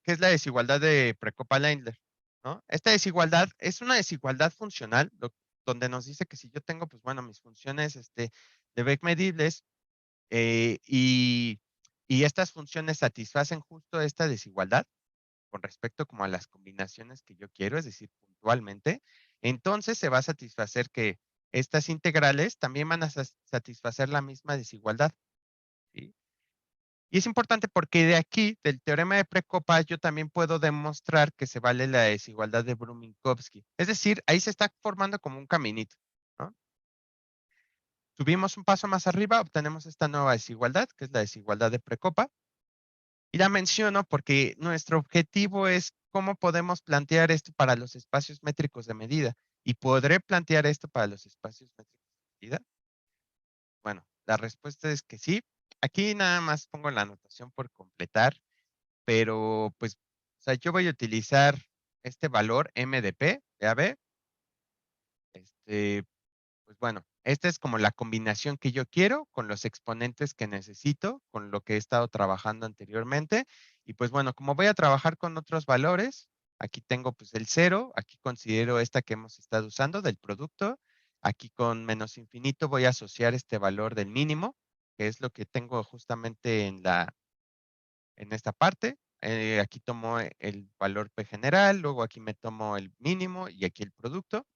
que es la desigualdad de Prekopa-Leibler, ¿no? Esta desigualdad es una desigualdad funcional, donde nos dice que si yo tengo, pues bueno, mis funciones Lebesgue medibles, y estas funciones satisfacen justo esta desigualdad con respecto como a las combinaciones que yo quiero, es decir, puntualmente, entonces se va a satisfacer que estas integrales también van a satisfacer la misma desigualdad, ¿sí? Y es importante porque de aquí, del teorema de Prekopa, yo también puedo demostrar que se vale la desigualdad de Brun-Minkowski. Es decir, ahí se está formando como un caminito, ¿no? Subimos un paso más arriba, obtenemos esta nueva desigualdad, que es la desigualdad de Prekopa. Y la menciono porque nuestro objetivo es cómo podemos plantear esto para los espacios métricos de medida. ¿Y podré plantear esto para los espacios métricos de medida? Bueno, la respuesta es que sí. Aquí nada más pongo la anotación por completar, pero pues, o sea, yo voy a utilizar este valor M de P, de AB. Pues bueno, esta es como la combinación que yo quiero con los exponentes que necesito, con lo que he estado trabajando anteriormente. Y pues bueno, como voy a trabajar con otros valores, aquí tengo pues el 0, aquí considero esta que hemos estado usando del producto. Aquí con menos infinito voy a asociar este valor del mínimo, que es lo que tengo justamente en esta parte. Aquí tomo el valor P general, luego aquí me tomo el mínimo y aquí el producto.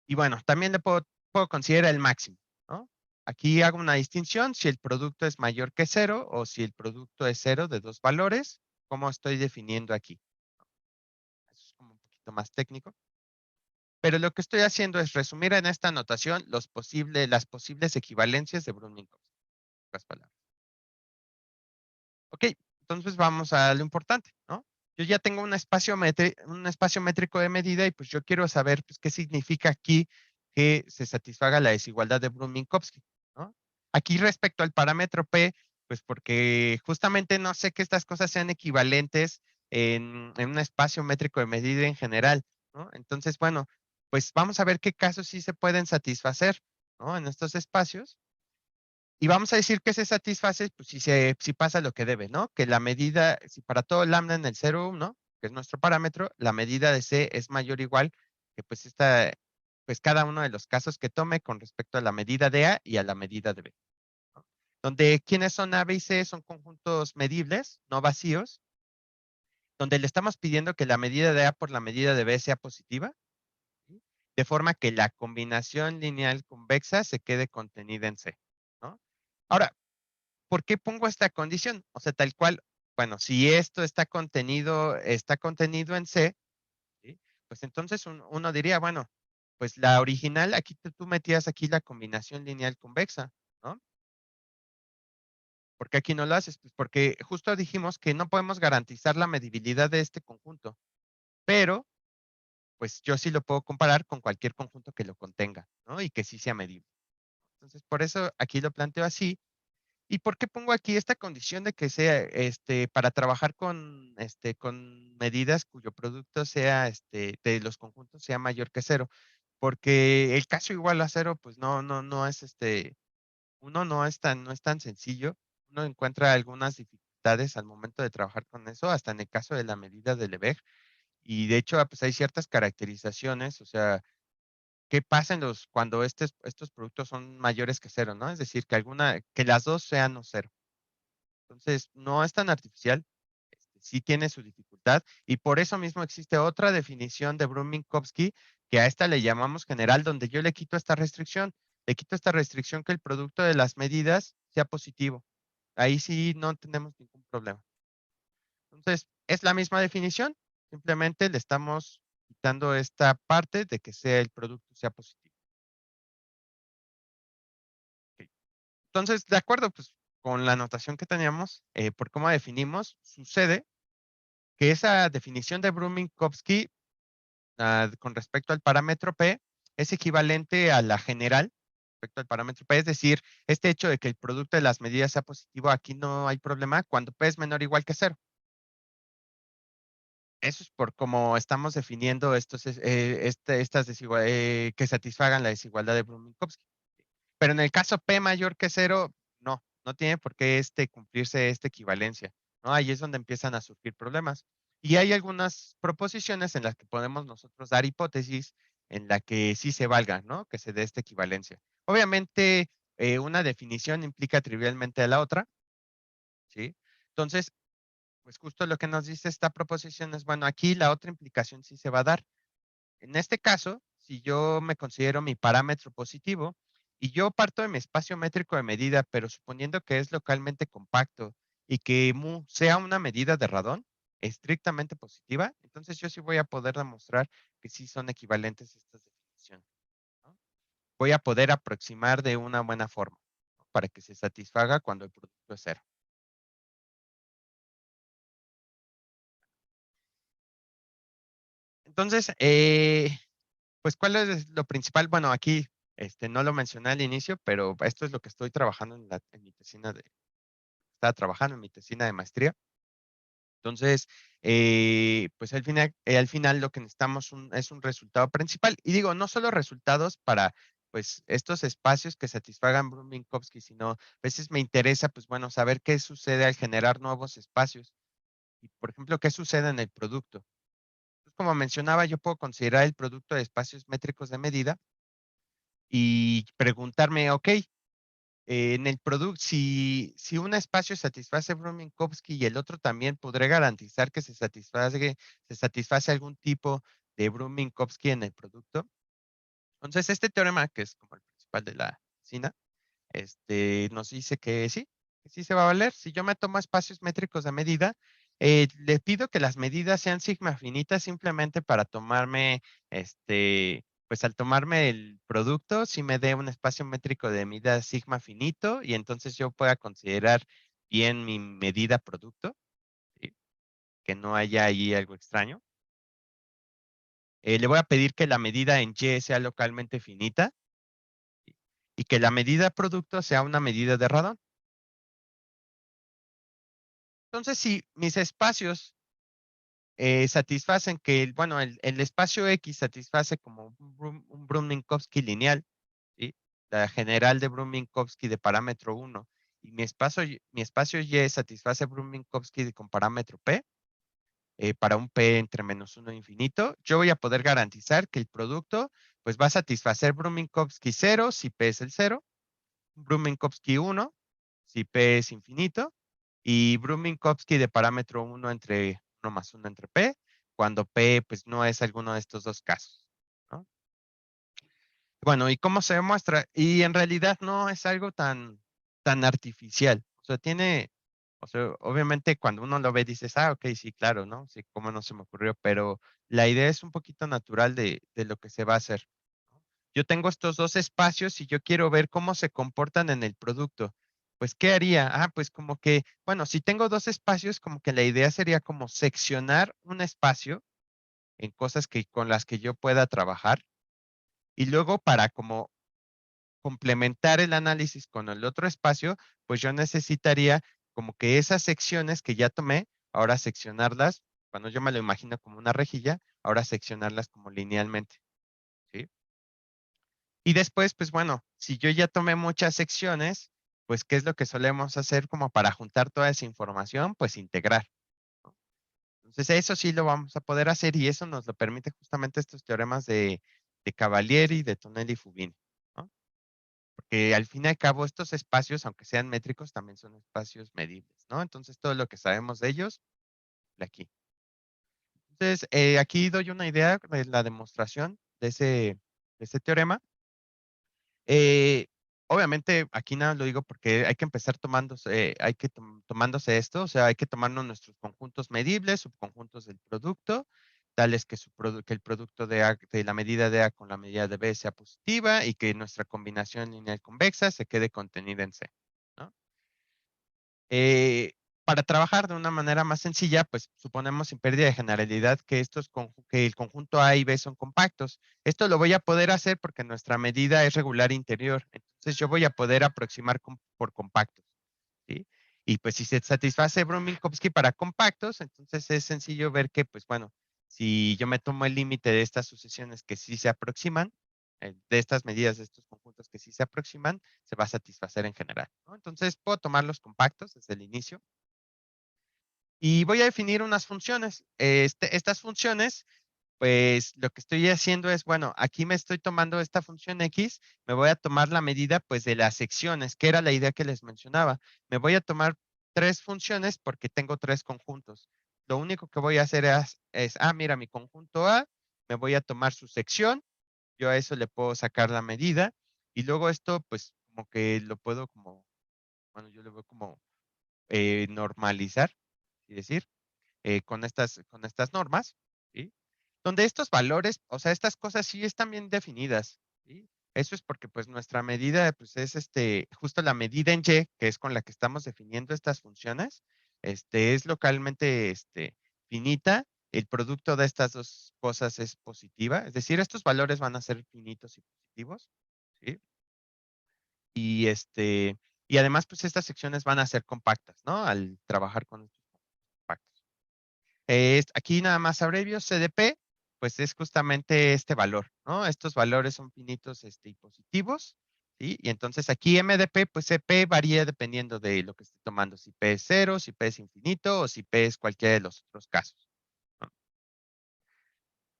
Y bueno, también puedo considerar el máximo, ¿no? Aquí hago una distinción si el producto es mayor que 0 o si el producto es 0 de dos valores, como estoy definiendo aquí. Eso es como un poquito más técnico. Pero lo que estoy haciendo es resumir en esta anotación las posibles equivalencias de Brun-Minkowski. En otras palabras. Ok, entonces vamos a lo importante, ¿no? Yo ya tengo un espacio métrico de medida y pues yo quiero saber pues, qué significa aquí que se satisfaga la desigualdad de Brun-Minkowski, ¿no? Aquí respecto al parámetro P, pues porque justamente no sé que estas cosas sean equivalentes en un espacio métrico de medida en general, ¿no? Entonces, bueno, pues vamos a ver qué casos sí se pueden satisfacer, ¿no? En estos espacios. Y vamos a decir que se satisface, pues si pasa lo que debe, ¿no? Que la medida, si para todo lambda en el 0,1, que es nuestro parámetro, la medida de C es mayor o igual que pues cada uno de los casos que tome con respecto a la medida de A y a la medida de B, ¿no? Donde quienes son A, B y C son conjuntos medibles, no vacíos, donde le estamos pidiendo que la medida de A por la medida de B sea positiva, ¿sí? De forma que la combinación lineal convexa se quede contenida en C, ¿no? Ahora, ¿por qué pongo esta condición? O sea, tal cual, bueno, si esto está contenido en C, ¿sí? Pues entonces uno diría, bueno, pues la original, aquí tú metías aquí la combinación lineal convexa, ¿no? ¿Por qué aquí no lo haces? Pues porque justo dijimos que no podemos garantizar la medibilidad de este conjunto, pero pues yo sí lo puedo comparar con cualquier conjunto que lo contenga, ¿no? Y que sí sea medible. Entonces, por eso aquí lo planteo así. ¿Y por qué pongo aquí esta condición de que sea, para trabajar con medidas cuyo producto sea, de los conjuntos sea mayor que cero? Porque el caso igual a cero, pues no es, uno no es tan sencillo. Uno encuentra algunas dificultades al momento de trabajar con eso, hasta en el caso de la medida de Lebesgue. Y de hecho, pues hay ciertas caracterizaciones, o sea, ¿qué pasa cuando estos productos son mayores que cero, no? Es decir, que las dos sean no cero. Entonces, no es tan artificial, sí tiene su dificultad y por eso mismo existe otra definición de Brun-Minkowski que a esta le llamamos general, donde yo le quito esta restricción. Le quito esta restricción que el producto de las medidas sea positivo. Ahí sí no tenemos ningún problema. Entonces, es la misma definición, simplemente le estamos quitando esta parte de que el producto sea positivo. Ok. Entonces, de acuerdo, pues con la notación que teníamos, por cómo definimos, sucede que esa definición de Brun-Minkowski con respecto al parámetro P es equivalente a la general respecto al parámetro P, es decir, este hecho de que el producto de las medidas sea positivo, aquí no hay problema cuando P es menor o igual que cero. Eso es por cómo estamos definiendo estas desigualdades que satisfagan la desigualdad de Brun-Minkowski. Pero en el caso P mayor que cero, no tiene por qué cumplirse esta equivalencia, ¿no? Ahí es donde empiezan a surgir problemas. Y hay algunas proposiciones en las que podemos nosotros dar hipótesis en la que sí se valga, ¿no? Que se dé esta equivalencia. Obviamente, una definición implica trivialmente a la otra, ¿sí? Entonces, pues justo lo que nos dice esta proposición es, bueno, aquí la otra implicación sí se va a dar. En este caso, si yo me considero mi parámetro positivo y yo parto de mi espacio métrico de medida, pero suponiendo que es localmente compacto y que mu sea una medida de radón estrictamente positiva, entonces yo sí voy a poder demostrar que sí son equivalentes estas definiciones, ¿no? Voy a poder aproximar de una buena forma, ¿no? Para que se satisfaga cuando el producto es cero. Entonces, pues, ¿cuál es lo principal? Bueno, aquí, no lo mencioné al inicio, pero esto es lo que estoy trabajando en mi tesina estaba trabajando en mi tesina de maestría. Entonces, pues, al final lo que necesitamos es un resultado principal. Y digo, no solo resultados para, pues, estos espacios que satisfagan Brun-Minkowski, sino a veces me interesa, pues, bueno, saber qué sucede al generar nuevos espacios y, por ejemplo, qué sucede en el producto. Entonces, como mencionaba, yo puedo considerar el producto de espacios métricos de medida y preguntarme, okey, en el producto, si un espacio satisface Brun-Minkowski y el otro también, ¿podré garantizar que se satisface algún tipo de Brun-Minkowski en el producto? Entonces, este teorema, que es como el principal de la SINA, nos dice que sí se va a valer. Si yo me tomo espacios métricos de medida, le pido que las medidas sean sigma finitas simplemente para tomarme, pues al tomarme el producto, si me dé un espacio métrico de medida sigma finito y entonces yo pueda considerar bien mi medida producto, ¿sí? Que no haya ahí algo extraño. Le voy a pedir que la medida en Y sea localmente finita y que la medida producto sea una medida de radón. Entonces, si mis espacios satisfacen que, bueno, el espacio X satisface como un Brun-Minkowski lineal, ¿sí? La general de Brun-Minkowski de parámetro 1, y mi espacio Y satisface Brun-Minkowski con parámetro P, para un P entre -1 e infinito, yo voy a poder garantizar que el producto pues va a satisfacer Brun-Minkowski 0 si P es el 0, Brun-Minkowski 1 si P es infinito, y Brun-Minkowski de parámetro 1 entre 1 más 1 entre P, cuando P pues no es alguno de estos dos casos, ¿no? Bueno, ¿y cómo se demuestra? Y en realidad no es algo tan artificial. O sea, obviamente cuando uno lo ve dices, ah, ok, sí, claro, ¿no? Sí, cómo no se me ocurrió, pero la idea es un poquito natural de lo que se va a hacer, ¿no? Yo tengo estos dos espacios y yo quiero ver cómo se comportan en el producto. Pues, ¿qué haría? Ah, pues como que, bueno, si tengo dos espacios, como que la idea sería como seccionar un espacio en cosas con las que yo pueda trabajar y luego para como complementar el análisis con el otro espacio, pues yo necesitaría como que esas secciones que ya tomé, ahora seccionarlas, cuando yo me lo imagino como una rejilla, ahora seccionarlas como linealmente, ¿sí? Y después, pues bueno, si yo ya tomé muchas secciones, pues ¿qué es lo que solemos hacer como para juntar toda esa información? Pues integrar, ¿no? Entonces eso sí lo vamos a poder hacer y eso nos lo permite justamente estos teoremas de Cavalieri, de Tonelli y Fubini, ¿no? Porque al fin y al cabo estos espacios, aunque sean métricos, también son espacios medibles, ¿no? Entonces todo lo que sabemos de ellos, de aquí. Entonces, aquí doy una idea de la demostración de ese teorema. Eh, obviamente, aquí nada lo digo porque hay que empezar tomándose esto, o sea, hay que tomarnos nuestros conjuntos medibles, subconjuntos del producto, tales que el producto de la medida de A con la medida de B sea positiva y que nuestra combinación lineal convexa se quede contenida en C, ¿no? Eh, para trabajar de una manera más sencilla, pues suponemos sin pérdida de generalidad que el conjunto A y B son compactos. Esto lo voy a poder hacer porque nuestra medida es regular interior. Entonces yo voy a poder aproximar por compactos, ¿sí? Y pues si se satisface Brun-Minkowski para compactos, entonces es sencillo ver que, pues bueno, si yo me tomo el límite de estas sucesiones que sí se aproximan, de estas medidas de estos conjuntos que sí se aproximan, se va a satisfacer en general, ¿no? Entonces puedo tomar los compactos desde el inicio y voy a definir unas funciones. Estas funciones, pues lo que estoy haciendo es, bueno, aquí me estoy tomando esta función X, me voy a tomar la medida pues de las secciones, que era la idea que les mencionaba. Me voy a tomar 3 funciones porque tengo 3 conjuntos. Lo único que voy a hacer mira, mi conjunto A, me voy a tomar su sección, yo a eso le puedo sacar la medida y luego esto pues como que lo puedo como, bueno, yo lo veo como normalizar y decir con estas normas, ¿sí? Donde estos valores, o sea, estas cosas sí están bien definidas, ¿sí? Eso es porque pues nuestra medida pues es justo la medida en Y, que es con la que estamos definiendo estas funciones, es localmente finita, el producto de estas dos cosas es positiva, es decir, estos valores van a ser finitos y positivos, ¿sí? Y y además pues estas secciones van a ser compactas, ¿no? Al trabajar con estos compactos. Aquí nada más abrevio, CDP, pues es justamente este valor, ¿no? Estos valores son finitos y positivos, ¿sí? Y entonces aquí MDP, pues CP varía dependiendo de lo que esté tomando, si P es 0, si P es infinito o si P es cualquiera de los otros casos, ¿no?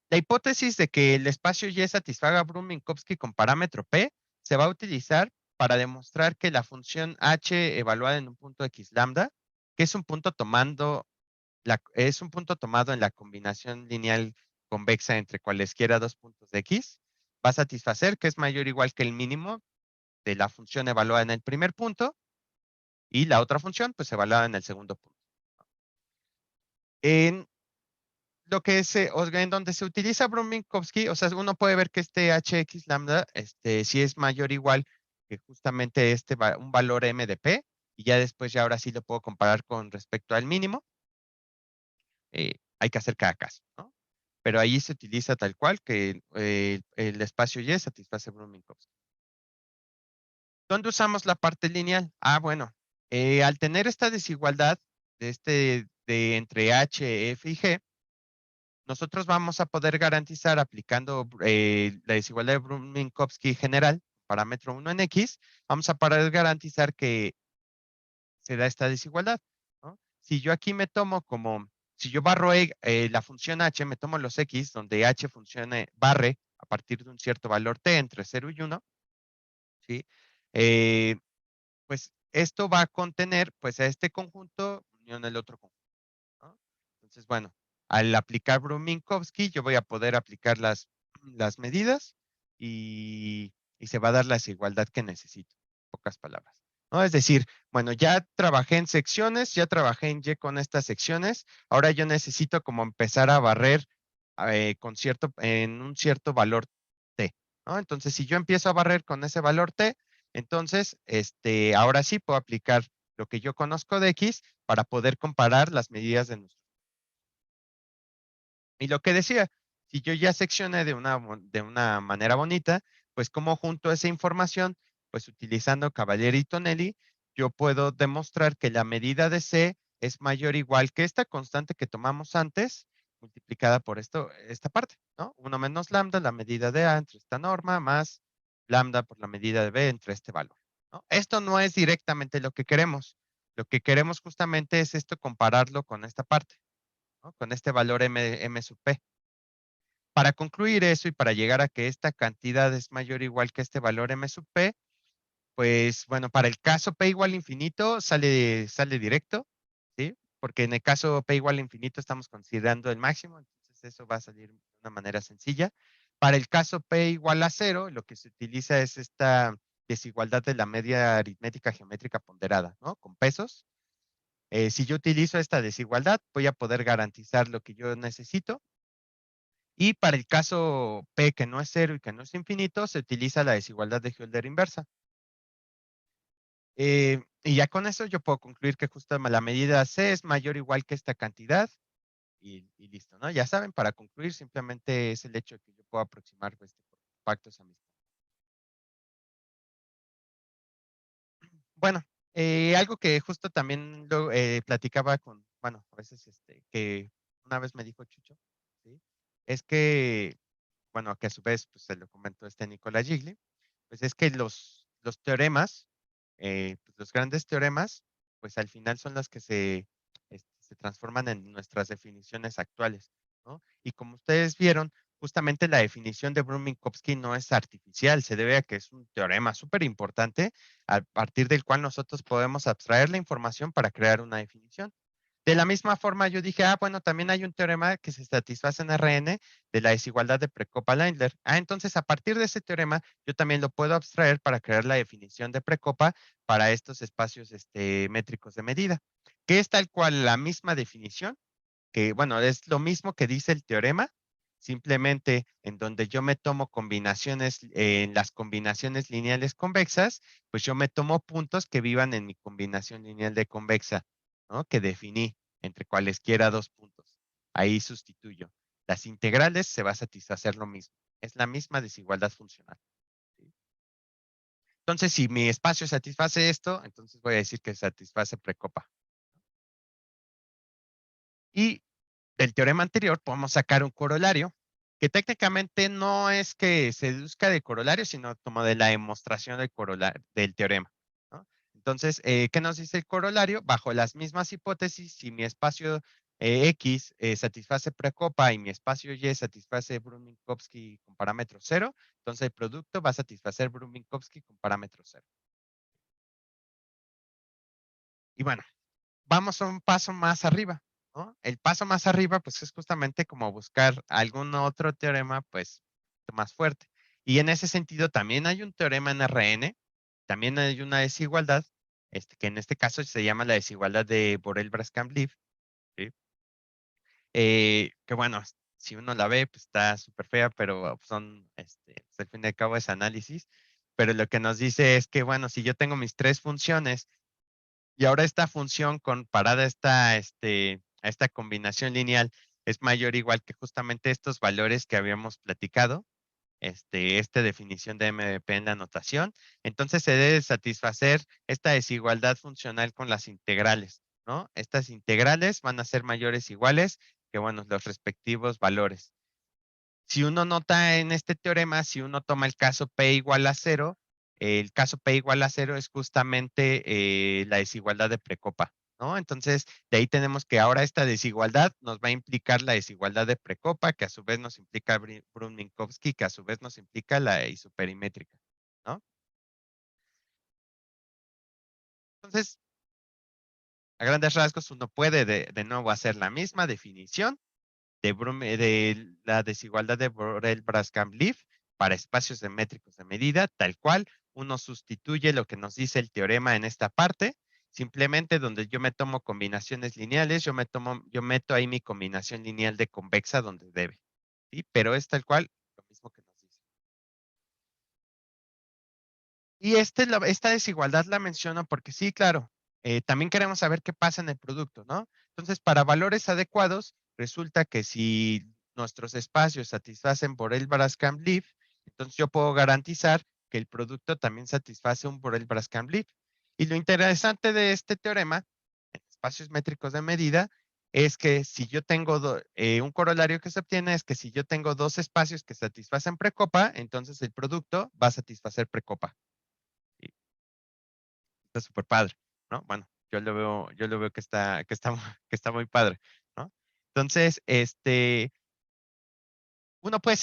La hipótesis de que el espacio Y satisfaga a Brun-Minkowski con parámetro P se va a utilizar para demostrar que la función H evaluada en un punto X lambda, que es un punto tomado en la combinación lineal convexa entre cualesquiera dos puntos de X, va a satisfacer que es mayor o igual que el mínimo de la función evaluada en el primer punto y la otra función, pues evaluada en el segundo punto. En en donde se utiliza Brun-Minkowski, o sea, uno puede ver que este Hx lambda, sí es mayor o igual que justamente un valor m de p, y ya después ya ahora sí lo puedo comparar con respecto al mínimo. Hay que hacer cada caso, ¿no? Pero ahí se utiliza tal cual que el espacio Y satisface Brun-Minkowski. ¿Dónde usamos la parte lineal? Ah, bueno, al tener esta desigualdad de entre H, F y G, nosotros vamos a poder garantizar aplicando la desigualdad de Brun-Minkowski general, parámetro 1 en X, vamos a poder garantizar que se da esta desigualdad, ¿no? Si yo aquí me tomo como, si yo barro la función h, me tomo los x, donde h barre a partir de un cierto valor t entre 0 y 1, ¿sí? Pues esto va a contener pues a este conjunto unión el otro conjunto, ¿no? Entonces, bueno, al aplicar Brun-Minkowski, yo voy a poder aplicar las medidas y se va a dar la desigualdad que necesito, en pocas palabras, ¿no? Es decir, bueno, ya trabajé en secciones, ya trabajé en Y con estas secciones, ahora yo necesito como empezar a barrer en un cierto valor T, ¿no? Entonces, si yo empiezo a barrer con ese valor T, entonces, ahora sí puedo aplicar lo que yo conozco de X para poder comparar las medidas de nuestro. Y lo que decía, si yo ya seccioné de una manera bonita, pues como junto esa información, pues utilizando Cavalieri y Tonelli, yo puedo demostrar que la medida de C es mayor o igual que esta constante que tomamos antes, multiplicada por esta parte, ¿no? 1 menos lambda, la medida de A entre esta norma, más lambda por la medida de B entre este valor, ¿no? Esto no es directamente lo que queremos. Lo que queremos justamente es esto, compararlo con esta parte, ¿no? Con este valor M sub P. Para concluir eso y para llegar a que esta cantidad es mayor o igual que este valor M sub P, pues bueno, para el caso P igual a infinito sale directo, ¿sí? Porque en el caso P igual a infinito estamos considerando el máximo, entonces eso va a salir de una manera sencilla. Para el caso P igual a 0, lo que se utiliza es esta desigualdad de la media aritmética geométrica ponderada, ¿no? Con pesos. Si yo utilizo esta desigualdad, voy a poder garantizar lo que yo necesito. Y para el caso P que no es 0 y que no es infinito, se utiliza la desigualdad de Hölder inversa. Y ya con eso yo puedo concluir que justo la medida C es mayor o igual que esta cantidad y listo, ¿no? Ya saben, para concluir simplemente es el hecho de que yo puedo aproximar pues, por pactos a mis. Bueno, algo que justo también lo platicaba con, bueno, a veces que una vez me dijo Chucho, ¿sí? Es que, bueno, que a su vez pues se lo comentó Nicola Gigli, pues es que los teoremas, pues los grandes teoremas, pues al final son las que se transforman en nuestras definiciones actuales, ¿no? Y como ustedes vieron, justamente la definición de Brun-Minkowski no es artificial, se debe a que es un teorema súper importante a partir del cual nosotros podemos abstraer la información para crear una definición. De la misma forma, yo dije, bueno, también hay un teorema que se satisface en Rn de la desigualdad de Precopa-Leindler. Entonces, a partir de ese teorema, yo también lo puedo abstraer para crear la definición de Precopa para estos espacios métricos de medida, que es tal cual la misma definición, que, bueno, es lo mismo que dice el teorema, simplemente en donde yo me tomo combinaciones, en las combinaciones lineales convexas, pues yo me tomo puntos que vivan en mi combinación lineal de convexa, ¿no? Que definí entre cualesquiera dos puntos. Ahí sustituyo. Las integrales se va a satisfacer lo mismo. Es la misma desigualdad funcional. ¿Sí? Entonces, si mi espacio satisface esto, entonces voy a decir que satisface precopa. Y del teorema anterior podemos sacar un corolario, que técnicamente no es que se deduzca de corolario, sino como de la demostración del teorema, ¿no? Entonces, ¿qué nos dice el corolario? Bajo las mismas hipótesis, si mi espacio X satisface precopa y mi espacio Y satisface Brun-Minkowski con parámetro 0, entonces el producto va a satisfacer Brun-Minkowski con parámetro 0. Y bueno, vamos a un paso más arriba, ¿no? El paso más arriba, pues es justamente como buscar algún otro teorema, pues, más fuerte. Y en ese sentido, también hay un teorema en Rn, también hay una desigualdad, que en este caso se llama la desigualdad de Borel-Braskamp-Leaf, ¿sí? Que bueno, si uno la ve, pues está súper fea, pero son, pues, al fin y al cabo es análisis. Pero lo que nos dice es que, bueno, si yo tengo mis tres funciones y ahora esta función comparada a esta combinación lineal es mayor o igual que justamente estos valores que habíamos platicado, esta definición de MVP en la notación. Entonces se debe satisfacer esta desigualdad funcional con las integrales, ¿no? Estas integrales van a ser mayores o iguales bueno, los respectivos valores. Si uno nota en este teorema, si uno toma el caso P igual a 0, el caso P igual a 0 es justamente la desigualdad de precopa, ¿no? Entonces, de ahí tenemos que ahora esta desigualdad nos va a implicar la desigualdad de precopa, que a su vez nos implica Brun-Minkowski, que a su vez nos implica la isoperimétrica, ¿no? Entonces, a grandes rasgos, uno puede de nuevo hacer la misma definición de la desigualdad de Borel-Braskamp-Leaf para espacios métricos de medida, tal cual. Uno sustituye lo que nos dice el teorema en esta parte, simplemente donde yo me tomo combinaciones lineales, yo meto ahí mi combinación lineal de convexa donde debe, ¿sí? Pero es tal cual lo mismo que nos dice. Y esta desigualdad la menciono porque sí, claro, también queremos saber qué pasa en el producto, ¿no? Entonces, para valores adecuados, resulta que si nuestros espacios satisfacen Borel-Braskamp-Leaf, entonces yo puedo garantizar que el producto también satisface un Borel-Braskamp-Leaf. Y lo interesante de este teorema, en espacios métricos de medida, es que si yo tengo un corolario que se obtiene es que si yo tengo dos espacios que satisfacen precopa, entonces el producto va a satisfacer precopa. Está súper padre, ¿no? Bueno, yo lo veo que está muy padre, ¿no? Entonces, uno puede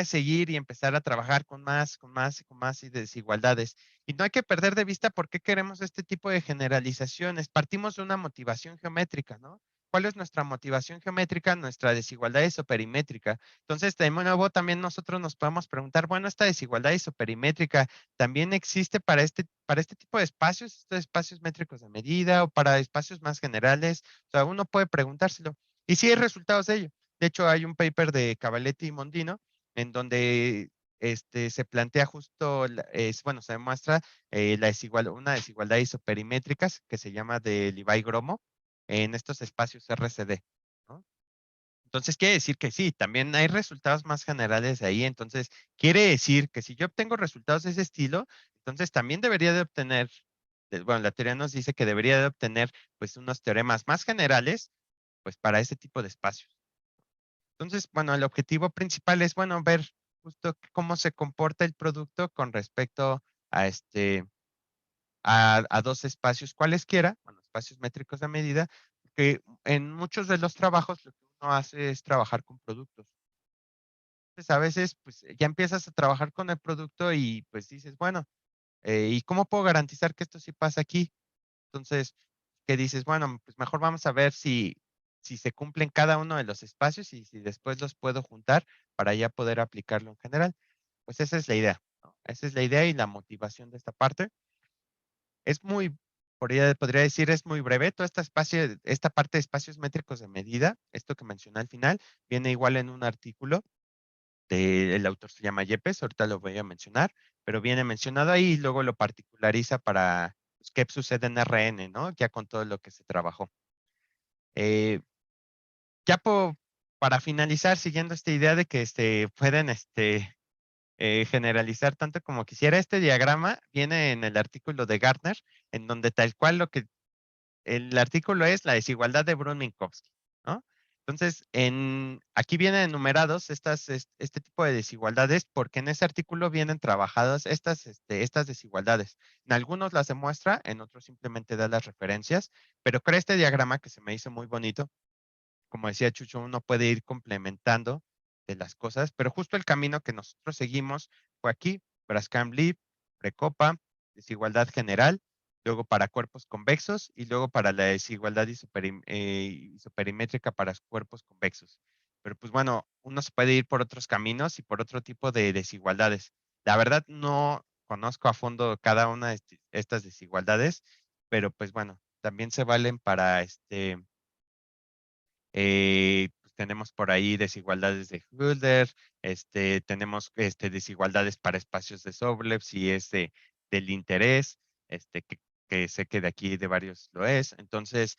seguir y empezar a trabajar con más, con más desigualdades. Y no hay que perder de vista por qué queremos este tipo de generalizaciones. Partimos de una motivación geométrica, ¿no? ¿Cuál es nuestra motivación geométrica? Nuestra desigualdad isoperimétrica. Entonces, de nuevo, también nosotros nos podemos preguntar, bueno, esta desigualdad isoperimétrica también existe para este tipo de espacios, estos espacios métricos de medida o para espacios más generales. O sea, uno puede preguntárselo. Y sí hay resultados de ello. De hecho, hay un paper de Cavaletti y Mondino en donde se plantea justo, bueno, se demuestra una desigualdad isoperimétricas que se llama de Levi-Gromo en estos espacios RCD, ¿no? Entonces, quiere decir que sí, también hay resultados más generales de ahí. Entonces, quiere decir que si yo obtengo resultados de ese estilo, entonces también debería de obtener, bueno, la teoría nos dice que debería de obtener pues unos teoremas más generales pues para ese tipo de espacios. Entonces, bueno, el objetivo principal es, bueno, ver justo cómo se comporta el producto con respecto a a dos espacios cualesquiera, bueno, espacios métricos de medida, que en muchos de los trabajos lo que uno hace es trabajar con productos. Entonces, a veces, pues ya empiezas a trabajar con el producto y pues dices, bueno, ¿y cómo puedo garantizar que esto sí pasa aquí? Entonces, ¿qué dices? Bueno, pues mejor vamos a ver si se cumplen cada uno de los espacios y si después los puedo juntar para ya poder aplicarlo en general. Pues esa es la idea, ¿no? Esa es la idea y la motivación de esta parte. Es muy, podría decir, es muy breve. Toda esta parte de espacios métricos de medida, esto que mencioné al final, viene igual en un artículo el autor se llama Yepes, ahorita lo voy a mencionar, pero viene mencionado ahí y luego lo particulariza para pues, qué sucede en RN, ¿no? Ya con todo lo que se trabajó. Eh, ya para finalizar, siguiendo esta idea de que pueden generalizar tanto como quisiera, este diagrama viene en el artículo de Gartner, en donde tal cual el artículo es la desigualdad de Brun-Minkowski, ¿no? Entonces, aquí vienen enumerados este tipo de desigualdades porque en ese artículo vienen trabajadas estas desigualdades. En algunos las demuestra, en otros simplemente da las referencias, pero crea este diagrama que se me hizo muy bonito. Como decía Chucho, uno puede ir complementando de las cosas, pero justo el camino que nosotros seguimos fue aquí, Braskamp-Leaf, Precopa, desigualdad general, luego para cuerpos convexos y luego para la desigualdad isoperimétrica para cuerpos convexos. Pero pues bueno, uno se puede ir por otros caminos y por otro tipo de desigualdades. La verdad no conozco a fondo cada una de estas desigualdades, pero pues bueno, también se valen para pues tenemos por ahí desigualdades de Hölder, tenemos desigualdades para espacios de Sobolev, si es del interés, que sé que de aquí de varios lo es. Entonces,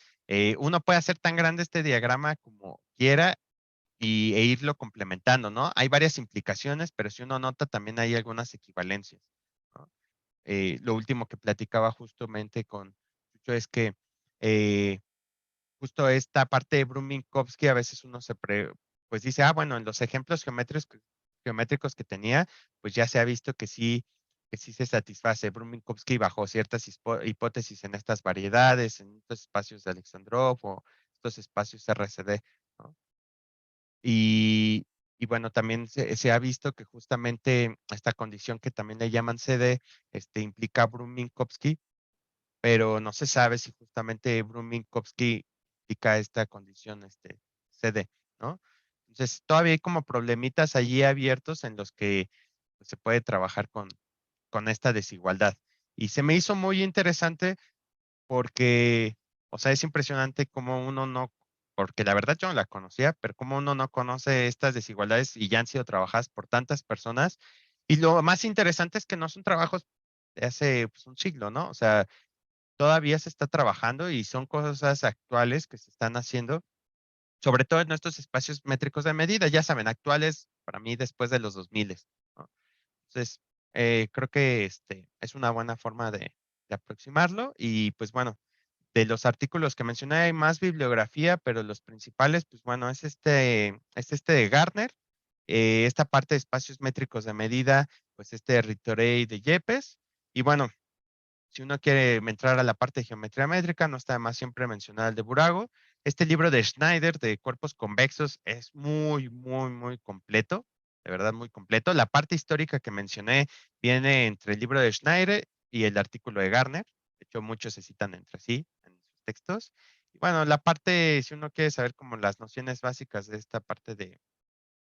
uno puede hacer tan grande este diagrama como quiera e irlo complementando, ¿no? Hay varias implicaciones, pero si uno nota, también hay algunas equivalencias, ¿no? Lo último que platicaba justamente con Chucho es que justo esta parte de Brun-Minkowski, a veces uno pues dice, bueno, en los ejemplos geométricos que tenía, pues ya se ha visto que sí se satisface Brun-Minkowski bajo ciertas hipótesis en estas variedades, en estos espacios de Alexandrov o estos espacios RCD, ¿no? Y bueno, también se ha visto que justamente esta condición que también le llaman CD, implica Brun-Minkowski, pero no se sabe si justamente Brun-Minkowski implica esta condición, CD, ¿no? Entonces, todavía hay como problemitas allí abiertos en los que pues, se puede trabajar con esta desigualdad. Y se me hizo muy interesante porque, o sea, es impresionante cómo uno no, porque la verdad yo no la conocía, pero cómo uno no conoce estas desigualdades y ya han sido trabajadas por tantas personas. Y lo más interesante es que no son trabajos de hace pues, un siglo, ¿no? O sea, todavía se está trabajando y son cosas actuales que se están haciendo, sobre todo en estos espacios métricos de medida, ya saben, actuales para mí después de los 2000, ¿no? Entonces, creo que es una buena forma de aproximarlo y pues bueno, de los artículos que mencioné hay más bibliografía, pero los principales, pues bueno, es este de Gardner, esta parte de espacios métricos de medida, pues Ritorey de Yepes, y bueno, si uno quiere entrar a la parte de geometría métrica, no está de más siempre mencionar el de Burago. Este libro de Schneider de cuerpos convexos es muy, muy, muy completo, de verdad muy completo. La parte histórica que mencioné viene entre el libro de Schneider y el artículo de Gardner. De hecho, muchos se citan entre sí en sus textos. Y bueno, la parte, si uno quiere saber como las nociones básicas de esta parte de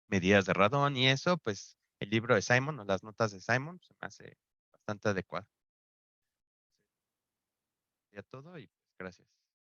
medidas de radón y eso, pues el libro de Simon o las notas de Simon se me hace bastante adecuado. Ya todo y pues gracias.